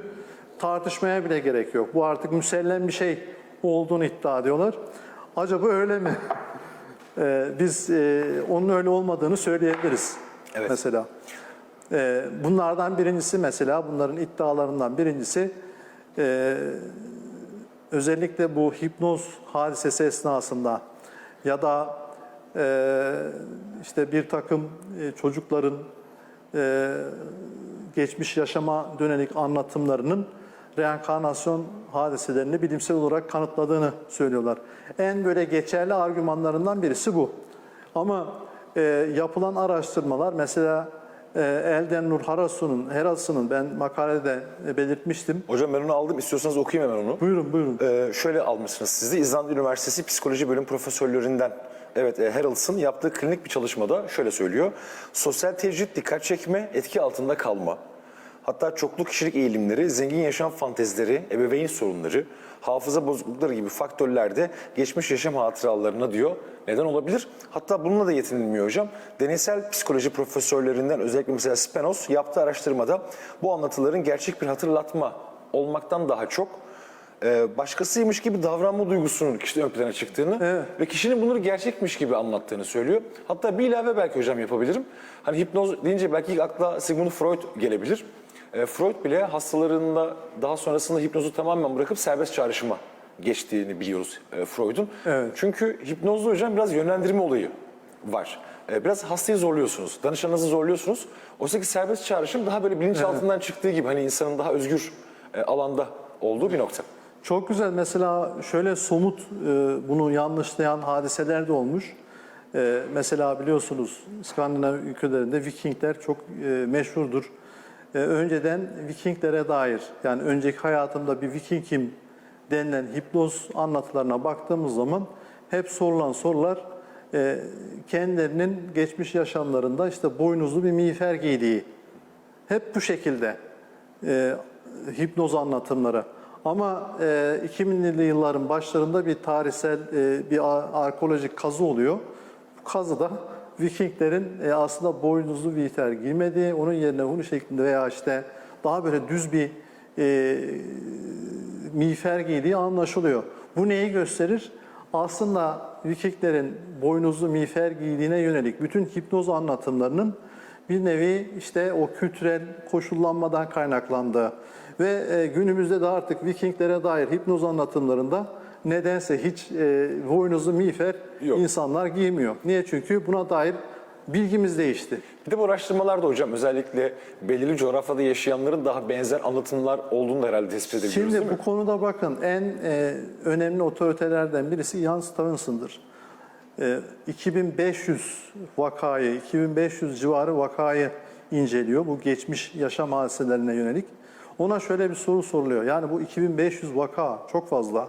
C: Tartışmaya bile gerek yok. Bu artık müsellem bir şey olduğunu iddia ediyorlar. Acaba öyle mi? Biz onun öyle olmadığını söyleyebiliriz.
A: Evet.
C: Mesela. Bunlardan birincisi, mesela bunların iddialarından birincisi özellikle bu hipnoz hadisesi esnasında ya da işte bir takım çocukların geçmiş yaşama dönelik anlatımlarının reenkarnasyon hadiselerini bilimsel olarak kanıtladığını söylüyorlar. En böyle geçerli argümanlarından birisi bu. Ama yapılan araştırmalar, mesela Elden Herasu'nun ben makalede belirtmiştim.
A: Hocam ben onu aldım. İstiyorsanız okuyayım hemen onu.
C: Buyurun, buyurun.
A: Şöyle almışsınız siz de. İzlanda Üniversitesi Psikoloji Bölüm Profesörlerinden. Evet, Haralds'ın yaptığı klinik bir çalışmada şöyle söylüyor. Sosyal tecrit, dikkat çekme, etki altında kalma. Hatta çoklu kişilik eğilimleri, zengin yaşam fantezileri, ebeveyn sorunları, hafıza bozuklukları gibi faktörler de geçmiş yaşam hatıralarına diyor neden olabilir. Hatta bununla da yetinilmiyor hocam. Deneysel psikoloji profesörlerinden özellikle mesela Spenos yaptığı araştırmada bu anlatıların gerçek bir hatırlatma olmaktan daha çok başkasıymış gibi davranma duygusunun kişide ön plana çıktığını ve kişinin bunları gerçekmiş gibi anlattığını söylüyor. Hatta bir ilave belki hocam yapabilirim. Hani hipnoz deyince belki ilk akla Sigmund Freud gelebilir. Freud bile hastalarında daha sonrasında hipnozu tamamen bırakıp serbest çağrışıma geçtiğini biliyoruz Freud'un.
C: Evet.
A: Çünkü hipnozda hocam biraz yönlendirme olayı var. Biraz hastayı zorluyorsunuz, danışanınızı zorluyorsunuz. Oysa ki serbest çağrışım daha böyle bilinçaltından çıktığı gibi, hani insanın daha özgür alanda olduğu bir nokta.
C: Çok güzel. Mesela şöyle somut bunu yanlışlayan hadiseler de olmuş. Mesela biliyorsunuz İskandinav ülkelerinde Vikingler çok meşhurdur. Önceden Vikinglere dair, yani önceki hayatımda bir Vikingim denilen hipnoz anlatılarına baktığımız zaman hep sorulan sorular kendilerinin geçmiş yaşamlarında işte boynuzlu bir miğfer giydiği. Hep bu şekilde hipnoz anlatımları. Ama 2000'li yılların başlarında bir tarihsel bir arkeolojik kazı oluyor. Bu kazıda Vikinglerin aslında boynuzlu miğfer giymediği, onun yerine huni şeklinde veya işte daha böyle düz bir miğfer giydiği anlaşılıyor. Bu neyi gösterir? Aslında Vikinglerin boynuzlu miğfer giydiğine yönelik bütün hipnoz anlatımlarının bir nevi işte o kültürel koşullanmadan kaynaklandığı ve günümüzde de artık Vikinglere dair hipnoz anlatımlarında nedense hiç boynuzlu miğfer
A: yok.
C: İnsanlar giymiyor. Niye? Çünkü buna dair bilgimiz değişti.
A: Bir de bu araştırmalarda hocam özellikle belirli coğrafyada yaşayanların daha benzer anlatımlar olduğunu da herhalde tespit edebiliyoruz,
C: Şimdi
A: değil mi?
C: bu konuda bakın en önemli otoritelerden birisi Ian Stevenson'dır. 2500 vakayı, 2500 civarı vakayı inceliyor. Bu geçmiş yaşam hadiselerine yönelik. Ona şöyle bir soru soruluyor. Yani bu 2500 vaka çok fazla.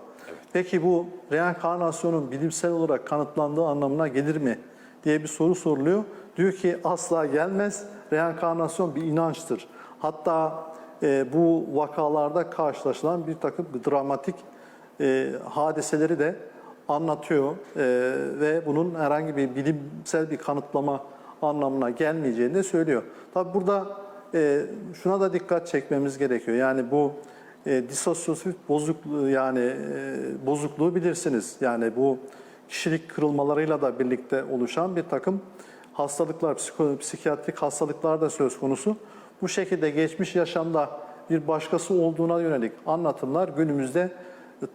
C: Peki bu reenkarnasyonun bilimsel olarak kanıtlandığı anlamına gelir mi diye bir soru soruluyor. Diyor ki asla gelmez. Reenkarnasyon bir inançtır. Hatta bu vakalarda karşılaşılan bir takım dramatik hadiseleri de anlatıyor ve bunun herhangi bir bilimsel bir kanıtlama anlamına gelmeyeceğini de söylüyor. Tabi burada şuna da dikkat çekmemiz gerekiyor. Yani bu disosyatif bozukluğu, yani bozukluğu bilirsiniz. Yani bu kişilik kırılmalarıyla da birlikte oluşan bir takım hastalıklar, psikiyatrik hastalıklar da söz konusu. Bu şekilde geçmiş yaşamda bir başkası olduğuna yönelik anlatımlar günümüzde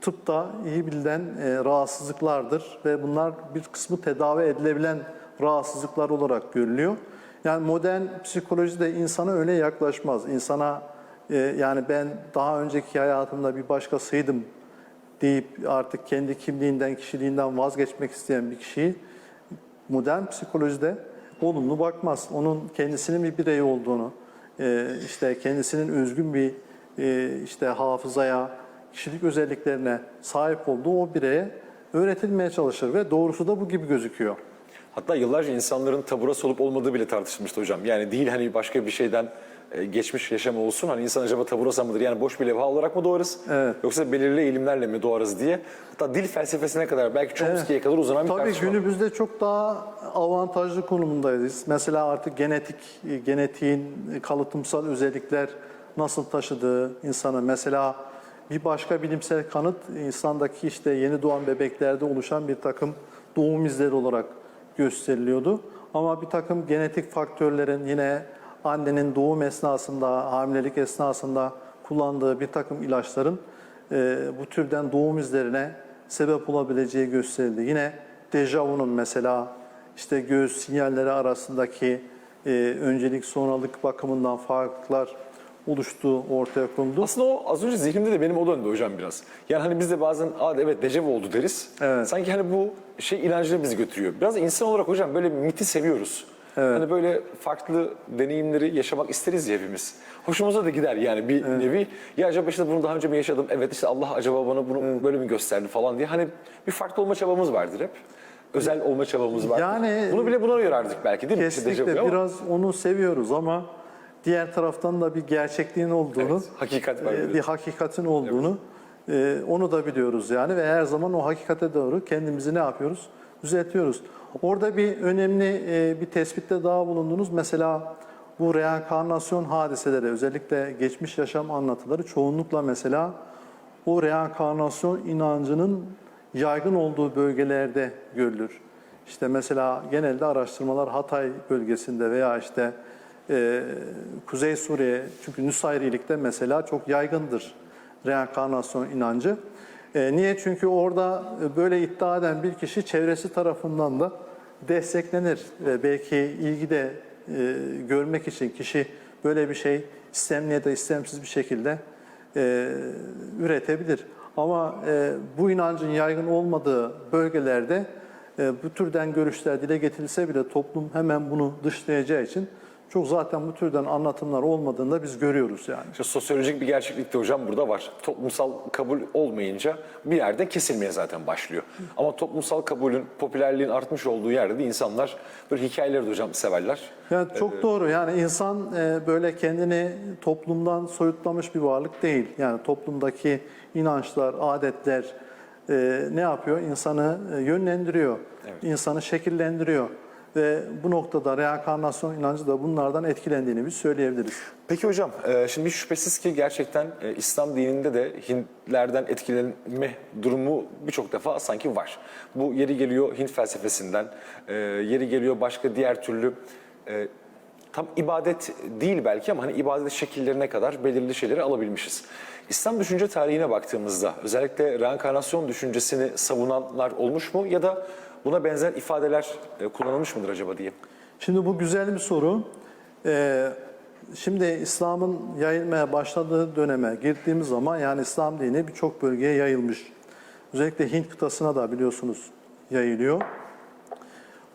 C: tıpta iyi bilinen rahatsızlıklardır ve bunlar bir kısmı tedavi edilebilen rahatsızlıklar olarak görülüyor. Yani modern psikolojide insana öyle yaklaşmaz. İnsana yani ben daha önceki hayatımda bir başkasıydım deyip artık kendi kimliğinden, kişiliğinden vazgeçmek isteyen bir kişiyi modern psikolojide olumlu bakmaz. Onun kendisinin bir birey olduğunu, işte kendisinin özgün bir işte hafızaya, kişilik özelliklerine sahip olduğu o bireye öğretilmeye çalışır ve doğrusu da bu gibi gözüküyor.
A: Hatta yıllarca insanların taburası olup olmadığı bile tartışılmıştı hocam. Yani değil hani başka bir şeyden geçmiş yaşam olsun. Hani insan acaba taburasa mıdır? Yani boş bir levha olarak mı doğarız?
C: Evet.
A: Yoksa belirli eğilimlerle mi doğarız diye. Hatta dil felsefesine kadar belki Chomsky'ye kadar uzanan bir
C: Tabii
A: tartışma.
C: günümüzde çok daha avantajlı konumundayız. Mesela artık genetiğin kalıtımsal özellikler nasıl taşıdığı insanı. Mesela bir başka bilimsel kanıt insandaki işte yeni doğan bebeklerde oluşan bir takım doğum izleri olarak gösteriliyordu. Ama bir takım genetik faktörlerin yine annenin doğum esnasında, hamilelik esnasında kullandığı bir takım ilaçların bu türden doğum izlerine sebep olabileceği gösterildi. Yine dejavu'nun mesela işte göğüs sinyalleri arasındaki öncelik sonralık bakımından farklılıklar oluştuğu ortaya konuldu.
A: Aslında o az önce zihnimde de benim o döndü hocam biraz. Yani hani biz de bazen evet dejavu oldu deriz.
C: Evet.
A: Sanki hani bu şey inancına bizi götürüyor. Biraz insan olarak hocam böyle miti seviyoruz.
C: Evet.
A: Hani böyle farklı deneyimleri yaşamak isteriz ya hepimiz. Hoşumuza da gider yani bir nevi. Ya acaba işte bunu daha önce mi yaşadım? Evet işte Allah acaba bana bunu böyle mi gösterdi falan diye. Hani bir farklı olma çabamız vardır hep. Özel olma çabamız vardır.
C: Yani
A: bunu bile buna yorardık belki değil mi? İşte
C: kesinlikle
A: dejavu ama
C: biraz onu seviyoruz ama diğer taraftan da bir gerçekliğin olduğunu,
A: evet, hakikat var.
C: bir hakikatin olduğunu onu da biliyoruz yani ve her zaman o hakikate doğru kendimizi ne yapıyoruz? Düzeltiyoruz. Orada bir önemli bir tespitte daha bulundunuz. Mesela bu reenkarnasyon hadiseleri, özellikle geçmiş yaşam anlatıları çoğunlukla mesela o reenkarnasyon inancının yaygın olduğu bölgelerde görülür. İşte mesela genelde araştırmalar Hatay bölgesinde veya işte Kuzey Suriye, çünkü Nusayrilikte mesela çok yaygındır reenkarnasyon inancı. Niye? Çünkü orada böyle iddia eden bir kişi çevresi tarafından da desteklenir. Belki ilgi de görmek için kişi böyle bir şey istemli ya da istemsiz bir şekilde üretebilir. Ama bu inancın yaygın olmadığı bölgelerde bu türden görüşler dile getirilse bile toplum hemen bunu dışlayacağı için çok zaten bu türden anlatımlar olmadığını da biz görüyoruz yani.
A: İşte sosyolojik bir gerçeklik de hocam burada var. Toplumsal kabul olmayınca bir yerde kesilmeye zaten başlıyor. Ama toplumsal kabulün, popülerliğin artmış olduğu yerde de insanlar böyle hikayeleri de hocam severler.
C: Yani çok doğru. Yani insan böyle kendini toplumdan soyutlamış bir varlık değil. Yani toplumdaki inançlar, adetler ne yapıyor? İnsanı yönlendiriyor,
A: Evet.
C: insanı şekillendiriyor. Ve bu noktada reenkarnasyon inancı da bunlardan etkilendiğini biz söyleyebiliriz.
A: Peki hocam, şimdi şüphesiz ki gerçekten İslam dininde de Hintlerden etkilenme durumu birçok defa sanki var. Bu yeri geliyor Hint felsefesinden, yeri geliyor başka diğer türlü tam ibadet değil belki ama hani ibadet şekillerine kadar belirli şeyleri alabilmişiz. İslam düşünce tarihine baktığımızda özellikle reenkarnasyon düşüncesini savunanlar olmuş mu ya da buna benzer ifadeler kullanılmış mıdır acaba diye?
C: Şimdi bu güzel bir soru. Şimdi İslam'ın yayılmaya başladığı döneme girdiğimiz zaman yani İslam dini birçok bölgeye yayılmış. Özellikle Hint kıtasına da biliyorsunuz yayılıyor.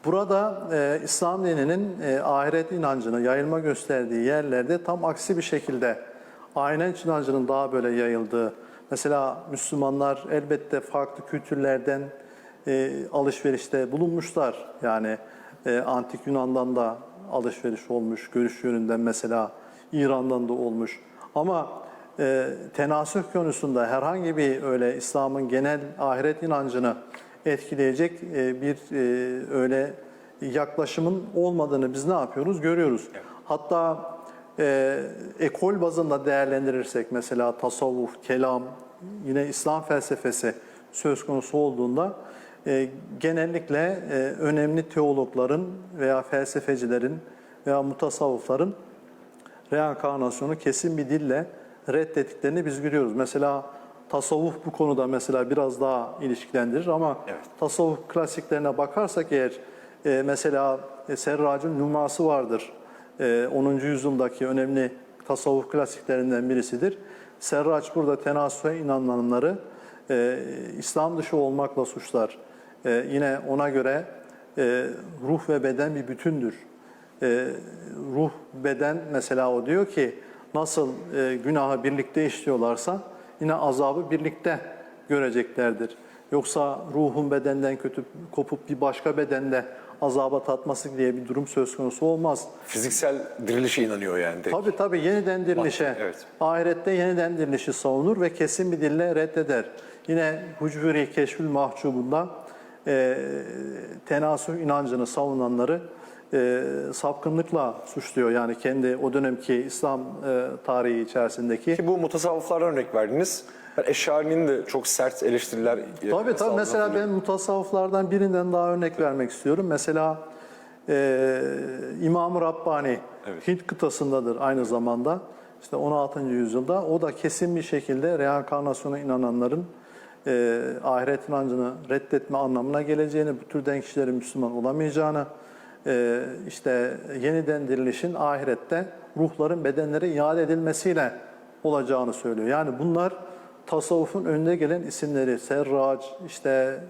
C: Burada İslam dininin ahiret inancını yayılma gösterdiği yerlerde tam aksi bir şekilde ahiret inancının daha böyle yayıldığı. Mesela Müslümanlar elbette farklı kültürlerden alışverişte bulunmuşlar. Yani Antik Yunan'dan da alışveriş olmuş, görüş yönünden mesela İran'dan da olmuş. Ama tenasüh konusunda herhangi bir öyle İslam'ın genel ahiret inancını etkileyecek bir öyle yaklaşımın olmadığını biz ne yapıyoruz? Görüyoruz.
A: Evet.
C: Hatta ekol bazında değerlendirirsek mesela tasavvuf, kelam, yine İslam felsefesi söz konusu olduğunda genellikle önemli teologların veya felsefecilerin veya mutasavvıfların reenkarnasyonu kesin bir dille reddettiklerini biz görüyoruz. Mesela tasavvuf bu konuda mesela biraz daha ilişkilendirir ama
A: evet,
C: tasavvuf klasiklerine bakarsak eğer mesela Serrac'ın Numası vardır. 10. yüzyıldaki önemli tasavvuf klasiklerinden birisidir. Serraç burada tenasühe inananları İslam dışı olmakla suçlar. Yine ona göre ruh ve beden bir bütündür. Ruh, beden mesela o diyor ki nasıl günahı birlikte işliyorlarsa yine azabı birlikte göreceklerdir. Yoksa ruhun bedenden kopup bir başka bedende azaba tatması diye bir durum söz konusu olmaz.
A: Fiziksel dirilişe inanıyor yani. direkt.
C: Tabii yeniden dirilişe,
A: Evet.
C: ahirette yeniden dirilişi savunur ve kesin bir dille reddeder. Yine Hucburi Keşfül Mahcubunda tenasüh inancını savunanları sapkınlıkla suçluyor. Yani kendi o dönemki İslam tarihi içerisindeki.
A: Ki bu mutasavvıflardan örnek verdiniz. Yani Eşari'nin de çok sert eleştiriler
C: Tabii mesela ben mutasavvıflardan birinden daha örnek vermek istiyorum. Mesela İmam-ı Rabbani Hint kıtasındadır aynı zamanda. İşte 16. yüzyılda o da kesin bir şekilde reenkarnasyona inananların ahiret inancını reddetme anlamına geleceğini, bu türden kişilerin Müslüman olamayacağını, işte yeniden dirilişin ahirette ruhların bedenlere iade edilmesiyle olacağını söylüyor. Yani bunlar tasavvufun önde gelen isimleri. Serrac, işte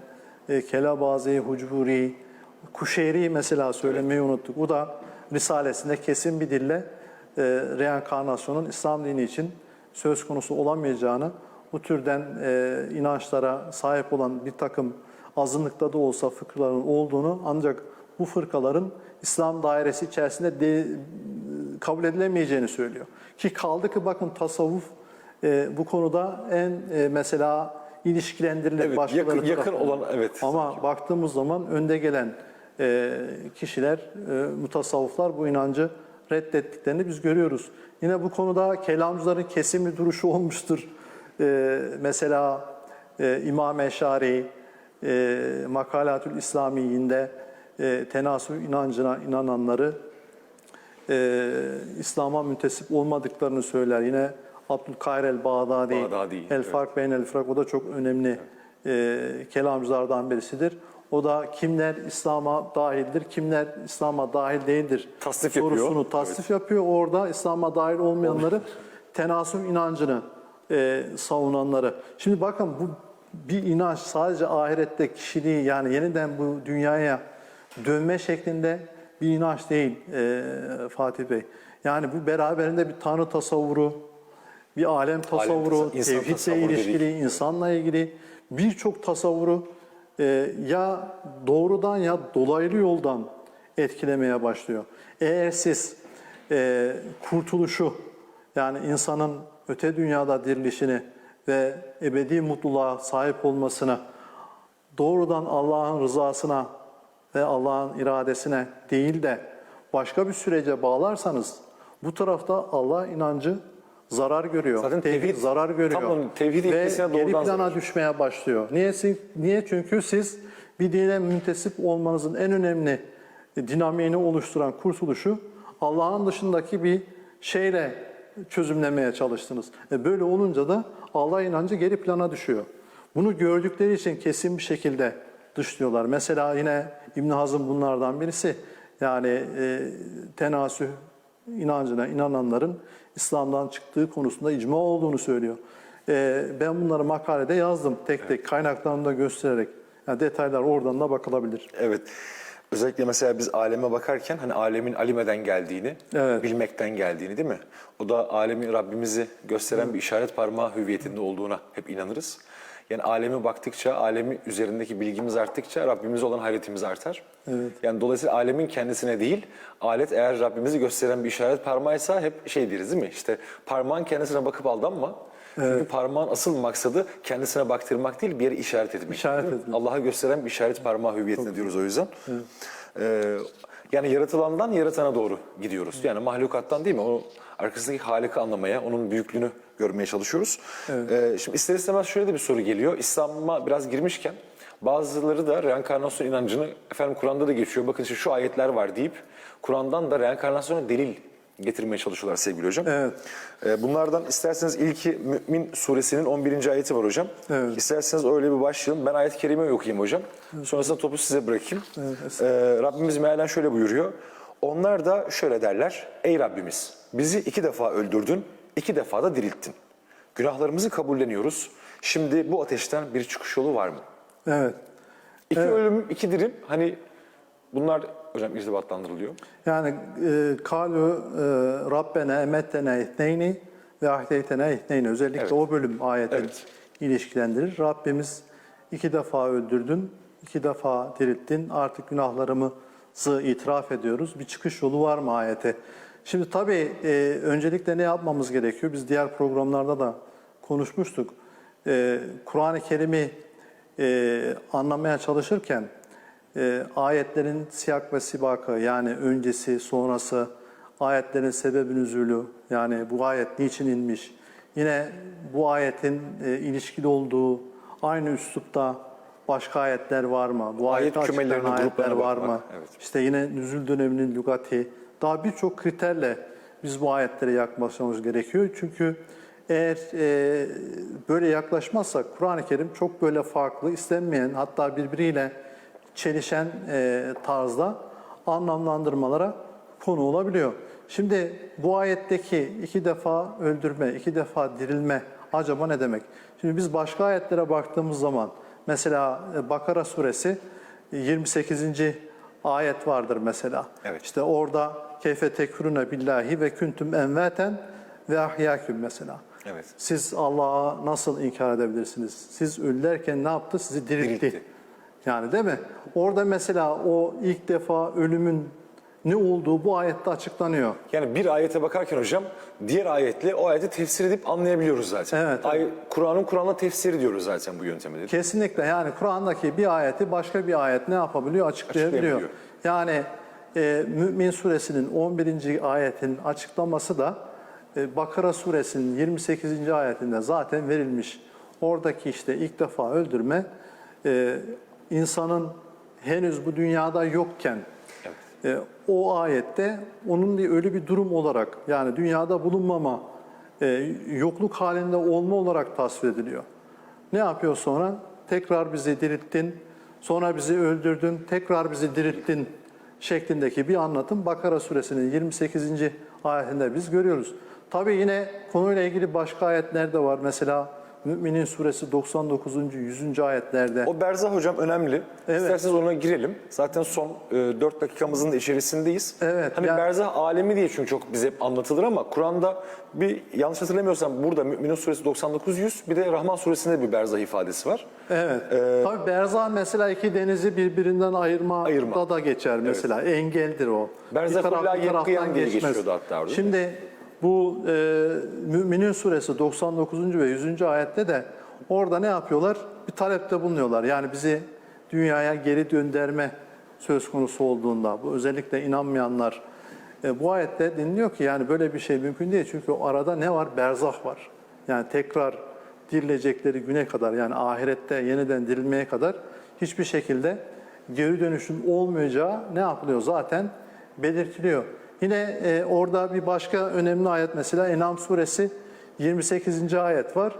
C: Kelabazi, Hucburi, Kuşeyri mesela söylemeyi unuttuk. O da Risalesinde kesin bir dille reenkarnasyonun İslam dini için söz konusu olamayacağını, bu türden inançlara sahip olan bir takım azınlıkta da olsa fıkraların olduğunu, ancak bu fırkaların İslam dairesi içerisinde kabul edilemeyeceğini söylüyor. Ki kaldı ki bakın tasavvuf bu konuda en mesela ilişkilendirilir.
A: Evet,
C: başkaları
A: yakın
C: tarafından.
A: olan, evet.
C: Ama baktığımız zaman önde gelen kişiler, mutasavvıflar bu inancı reddettiklerini biz görüyoruz. Yine bu konuda kelamcıların kesin bir duruşu olmuştur. Mesela İmam Eşari Makalatül İslamiyyinde tenasüh inancına inananları İslam'a müntesip olmadıklarını söyler. Yine Abdülkahir el-Bağdadi, El-Fark Beynel Fırak, o da çok önemli kelamcılardan birisidir. O da kimler İslam'a dahildir, kimler İslam'a dahil değildir sorusunu tasnif yapıyor. Orada İslam'a dahil olmayanları, tenasüh inancını savunanları. Şimdi bakın bu bir inanç sadece ahirette kişiliği, yani yeniden bu dünyaya dönme şeklinde bir inanç değil Fatih Bey. Yani bu beraberinde bir tanrı tasavvuru, bir alem tasavvuru, tevhidle ilişkili, insanla ilgili birçok tasavvuru ya doğrudan ya dolaylı yoldan etkilemeye başlıyor. Eğer siz kurtuluşu, yani insanın öte dünyada dirilişini ve ebedi mutluluğa sahip olmasını doğrudan Allah'ın rızasına ve Allah'ın iradesine değil de başka bir sürece bağlarsanız, bu tarafta Allah inancı zarar görüyor.
A: Zaten
C: tevhid zarar görüyor.
A: Tevhid
C: ve
A: ilkesine
C: geri
A: doğrudan
C: plana
A: zarar.
C: düşmeye başlıyor. Niye? Çünkü siz bir dine müntesip olmanızın en önemli dinamiğini oluşturan kurtuluşu Allah'ın dışındaki bir şeyle çözümlemeye çalıştınız. Böyle olunca da Allah inancı geri plana düşüyor. Bunu gördükleri için kesin bir şekilde dışlıyorlar. Mesela yine İbn Hazm bunlardan birisi. Yani tenasüh inancına inananların İslam'dan çıktığı konusunda icma olduğunu söylüyor. Ben bunları makalede yazdım tek tek kaynaklarını da göstererek. Yani detaylar oradan da bakılabilir.
A: Evet. Özellikle mesela biz aleme bakarken hani alemin alimeden geldiğini, bilmekten geldiğini, değil mi? O da alemi Rabbimizi gösteren bir işaret parmağı hüviyetinde olduğuna hep inanırız. Yani aleme baktıkça, alemi üzerindeki bilgimiz arttıkça Rabbimize olan hayretimiz artar. Evet. Yani dolayısıyla alemin kendisine değil, alet eğer Rabbimizi gösteren bir işaret parmağıysa hep şey deriz, değil mi? İşte parmağın kendisine bakıp aldanma. Çünkü parmağın asıl maksadı kendisine baktırmak değil, bir yere işaret etmek. Allah'a gösteren bir işaret parmağı hüviyetine diyoruz o yüzden. Evet. Yani yaratılandan yaratana doğru gidiyoruz. Yani mahlukattan değil mi? O arkasındaki Halik'i anlamaya, onun büyüklüğünü görmeye çalışıyoruz. Evet. Şimdi ister istemez şöyle de bir soru geliyor. İslam'a biraz girmişken bazıları da reenkarnasyon inancını, efendim Kur'an'da da geçiyor, bakın işte şu ayetler var deyip Kur'an'dan da reenkarnasyona delil getirmeye çalışıyorlar sevgili hocam.
C: Evet.
A: Bunlardan isterseniz ilki Mü'min suresinin 11. ayeti var hocam.
C: Evet.
A: İsterseniz öyle bir başlayalım. Ben ayet-i kerimeyi okuyayım hocam. Sonrasında topu size bırakayım.
C: Evet.
A: Rabbimiz mealen şöyle buyuruyor. Onlar da şöyle derler. Ey Rabbimiz, bizi 2 defa öldürdün, 2 defa da dirilttin. Günahlarımızı kabulleniyoruz. Şimdi bu ateşten bir çıkış yolu var mı?
C: Evet.
A: 2 ölüm, 2 dirim. Hani bunlar hocam irtibatlandırılıyor.
C: Yani kalu Rabbena emettena etneyni ve ahdeytene ihneyne. Özellikle
A: Evet.
C: o bölüm ayetin
A: Evet.
C: ilişkilendirir. Rabbimiz 2 defa öldürdün, 2 defa dirilttin, artık günahlarımızı itiraf ediyoruz. Bir çıkış yolu var mı ayete? Şimdi tabii öncelikle ne yapmamız gerekiyor? Biz diğer programlarda da konuşmuştuk. Kur'an-ı Kerim'i anlamaya çalışırken ayetlerin siyak ve sibakı, yani öncesi, sonrası, ayetlerin sebebi nüzulü, yani bu ayet niçin inmiş, yine bu ayetin ilişkili olduğu aynı üslupta başka ayetler var mı? Bu
A: Ayet
C: ayette açıklayan
A: kümelerine,
C: ayetler
A: gruplarına
C: var
A: bakmak,
C: mı?
A: evet.
C: İşte yine nüzul döneminin lügati, daha birçok kriterle biz bu ayetlere yaklaşmamız gerekiyor. Çünkü eğer böyle yaklaşmazsak Kur'an-ı Kerim çok böyle farklı, istenmeyen, hatta birbiriyle çelişen tarzda anlamlandırmalara konu olabiliyor. Şimdi bu ayetteki 2 defa öldürme, 2 defa dirilme acaba ne demek? Şimdi biz başka ayetlere baktığımız zaman mesela Bakara suresi 28. ayet vardır mesela.
A: Evet.
C: İşte orada keyfe tekfurune billahi ve kuntum envaten ve ahyaküm mesela.
A: Evet.
C: Siz Allah'a nasıl inkar edebilirsiniz? Siz ölürken ne yaptı? Sizi diriltti.
A: Diriltti.
C: Yani değil mi? Orada mesela o ilk defa ölümün ne olduğu bu ayette açıklanıyor.
A: Yani bir ayete bakarken hocam diğer ayetle o ayeti tefsir edip anlayabiliyoruz zaten.
C: Evet.
A: Kur'an'la tefsiri diyoruz zaten bu yönteme.
C: Kesinlikle, yani Kur'an'daki bir ayeti başka bir ayet ne yapabiliyor? Açıklayabiliyor. Yani Mü'min suresinin 11. ayetin açıklaması da Bakara suresinin 28. ayetinde zaten verilmiş. Oradaki işte ilk defa öldürme insanın henüz bu dünyada yokken o ayette onun bir ölü bir durum olarak, yani dünyada bulunmama, yokluk halinde olma olarak tasvir ediliyor. Ne yapıyor sonra? Tekrar bizi dirilttin, sonra bizi öldürdün, tekrar bizi dirilttin şeklindeki bir anlatım Bakara suresinin 28. ayetinde biz görüyoruz. Tabii yine konuyla ilgili başka ayetler de var. Mesela Müminin suresi 99. 100. ayetlerde.
A: O berzah hocam önemli.
C: Evet.
A: İsterseniz ona girelim. Zaten son 4 dakikamızın da içerisindeyiz.
C: Evet,
A: Hani
C: yani-
A: berzah alemi diye çünkü çok bize hep anlatılır ama Kur'an'da bir yanlış hatırlamıyorsam burada Müminin suresi 99-100 bir de Rahman suresinde bir berzah ifadesi var.
C: Evet. Tabii berzah mesela iki denizi birbirinden ayırmada da geçer mesela. Engeldir o.
A: Berzah
C: Bir taraf
A: la
C: bir taraftan
A: yekıyan diye
C: geçmez.
A: geçiyordu hatta orada.
C: Şimdi bu Müminin suresi 99. ve 100. ayette de orada ne yapıyorlar? Bir talepte bulunuyorlar. Yani bizi dünyaya geri döndürme söz konusu olduğunda, bu özellikle inanmayanlar bu ayette deniliyor ki yani böyle bir şey mümkün değil. Çünkü o arada ne var? Berzah var. Yani tekrar dirilecekleri güne kadar, yani ahirette yeniden dirilmeye kadar hiçbir şekilde geri dönüşün olmayacağı ne yapılıyor? Zaten belirtiliyor. Yine orada bir başka önemli ayet mesela En'am suresi 28. ayet var.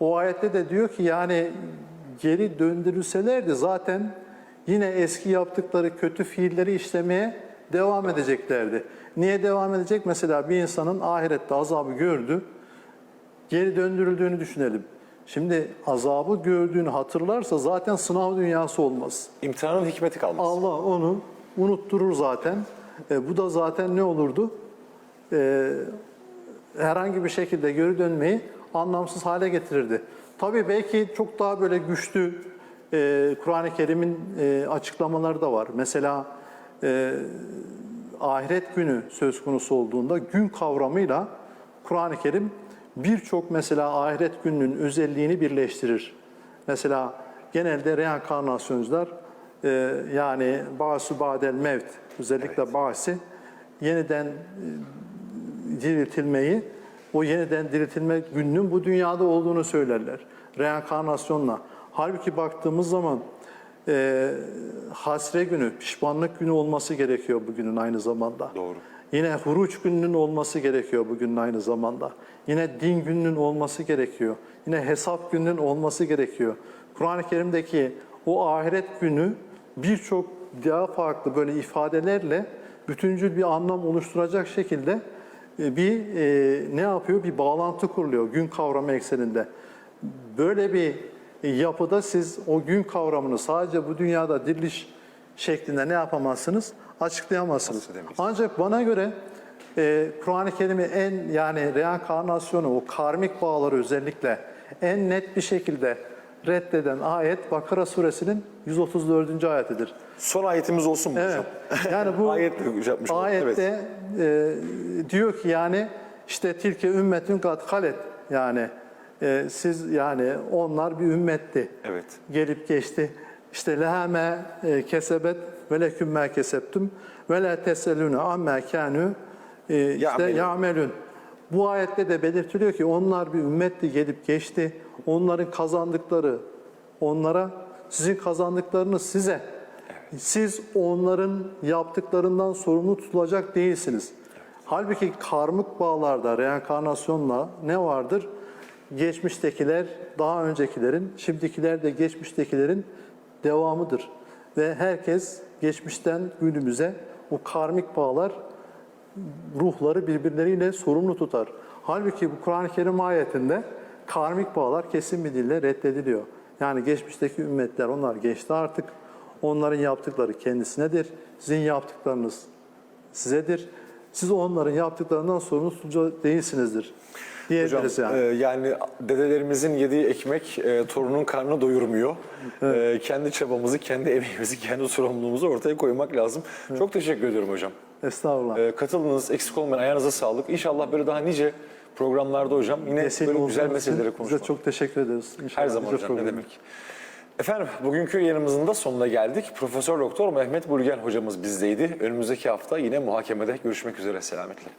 C: O ayette de diyor ki yani geri döndürülselerdi zaten yine eski yaptıkları kötü fiilleri işlemeye devam edeceklerdi. Niye devam edecek? Mesela bir insanın ahirette azabı gördü, geri döndürüldüğünü düşünelim. Şimdi azabı gördüğünü hatırlarsa zaten sınav dünyası olmaz.
A: İmtihanın hikmeti kalmaz.
C: Allah onu unutturur zaten. Bu da zaten ne olurdu? Herhangi bir şekilde geri dönmeyi anlamsız hale getirirdi. Tabii belki çok daha böyle güçlü Kur'an-ı Kerim'in açıklamaları da var. Mesela ahiret günü söz konusu olduğunda gün kavramıyla Kur'an-ı Kerim birçok mesela ahiret gününün özelliğini birleştirir. Mesela genelde reenkarnasyoncular yani ba'su ba'del mevt, özellikle ba'si yeniden diriltilmeyi, o yeniden diriltilme gününün bu dünyada olduğunu söylerler. Reenkarnasyonla. Halbuki baktığımız zaman hasre günü, pişmanlık günü olması gerekiyor bugünün aynı zamanda.
A: Doğru.
C: Yine huruç gününün olması gerekiyor bugünün aynı zamanda. Yine din gününün olması gerekiyor. Yine hesap gününün olması gerekiyor. Kur'an-ı Kerim'deki o ahiret günü birçok daha farklı böyle ifadelerle bütüncül bir anlam oluşturacak şekilde bir ne yapıyor? Bir bağlantı kuruluyor gün kavramı ekseninde. Böyle bir yapıda siz o gün kavramını sadece bu dünyada diriliş şeklinde ne yapamazsınız? Açıklayamazsınız. Ancak bana göre Kur'an-ı Kerim'i yani reenkarnasyonu, o karmik bağları özellikle en net bir şekilde reddeden ayet Bakara suresinin 134. ayetidir.
A: Son ayetimiz olsun mu hocam?
C: Yani bu
A: Ayetle yapmış olalım.
C: ayette diyor ki yani işte tilke ümmetün kad halet, yani siz, yani onlar bir ümmetti.
A: Evet.
C: Gelip geçti. İşte lehame kesebet ve leküm me kesebtüm ve la teselune amme kânû işte ya'melun. Bu ayette de belirtiliyor ki onlar bir ümmetti, gelip geçti. Onların kazandıkları onlara, sizin kazandıklarınız size. Siz onların yaptıklarından sorumlu tutulacak değilsiniz. Halbuki karmik bağlarda reenkarnasyonla ne vardır? Geçmiştekiler daha öncekilerin, şimdikiler de geçmiştekilerin devamıdır. Ve herkes geçmişten günümüze o karmik bağlar ruhları birbirleriyle sorumlu tutar. Halbuki bu Kur'an-ı Kerim ayetinde karmik bağlar kesin bir dille reddediliyor. Yani geçmişteki ümmetler, onlar geçti artık. Onların yaptıkları kendisinedir. Sizin yaptıklarınız sizedir. Siz onların yaptıklarından sorumlu tutacak değilsinizdir diyebiliriz.
A: Hocam, yani dedelerimizin yediği ekmek torunun karnını doyurmuyor. Kendi çabamızı, kendi emeğimizi, kendi sorumluluğumuzu ortaya koymak lazım. Çok teşekkür ediyorum hocam.
C: Estağfurullah.
A: Katıldığınız, eksik olmayın, ayağınıza sağlık. İnşallah böyle daha nice programlarda hocam yine böyle güzel meseleleri konuşmak.
C: Size çok teşekkür ederiz. İnşallah
A: Her zaman
C: nice
A: hocam, ne
C: program.
A: demek. Efendim, bugünkü yayınımızın da sonuna geldik. Profesör Doktor Mehmet Bulgen hocamız bizdeydi. Önümüzdeki hafta yine muhakemede görüşmek üzere. Selametle.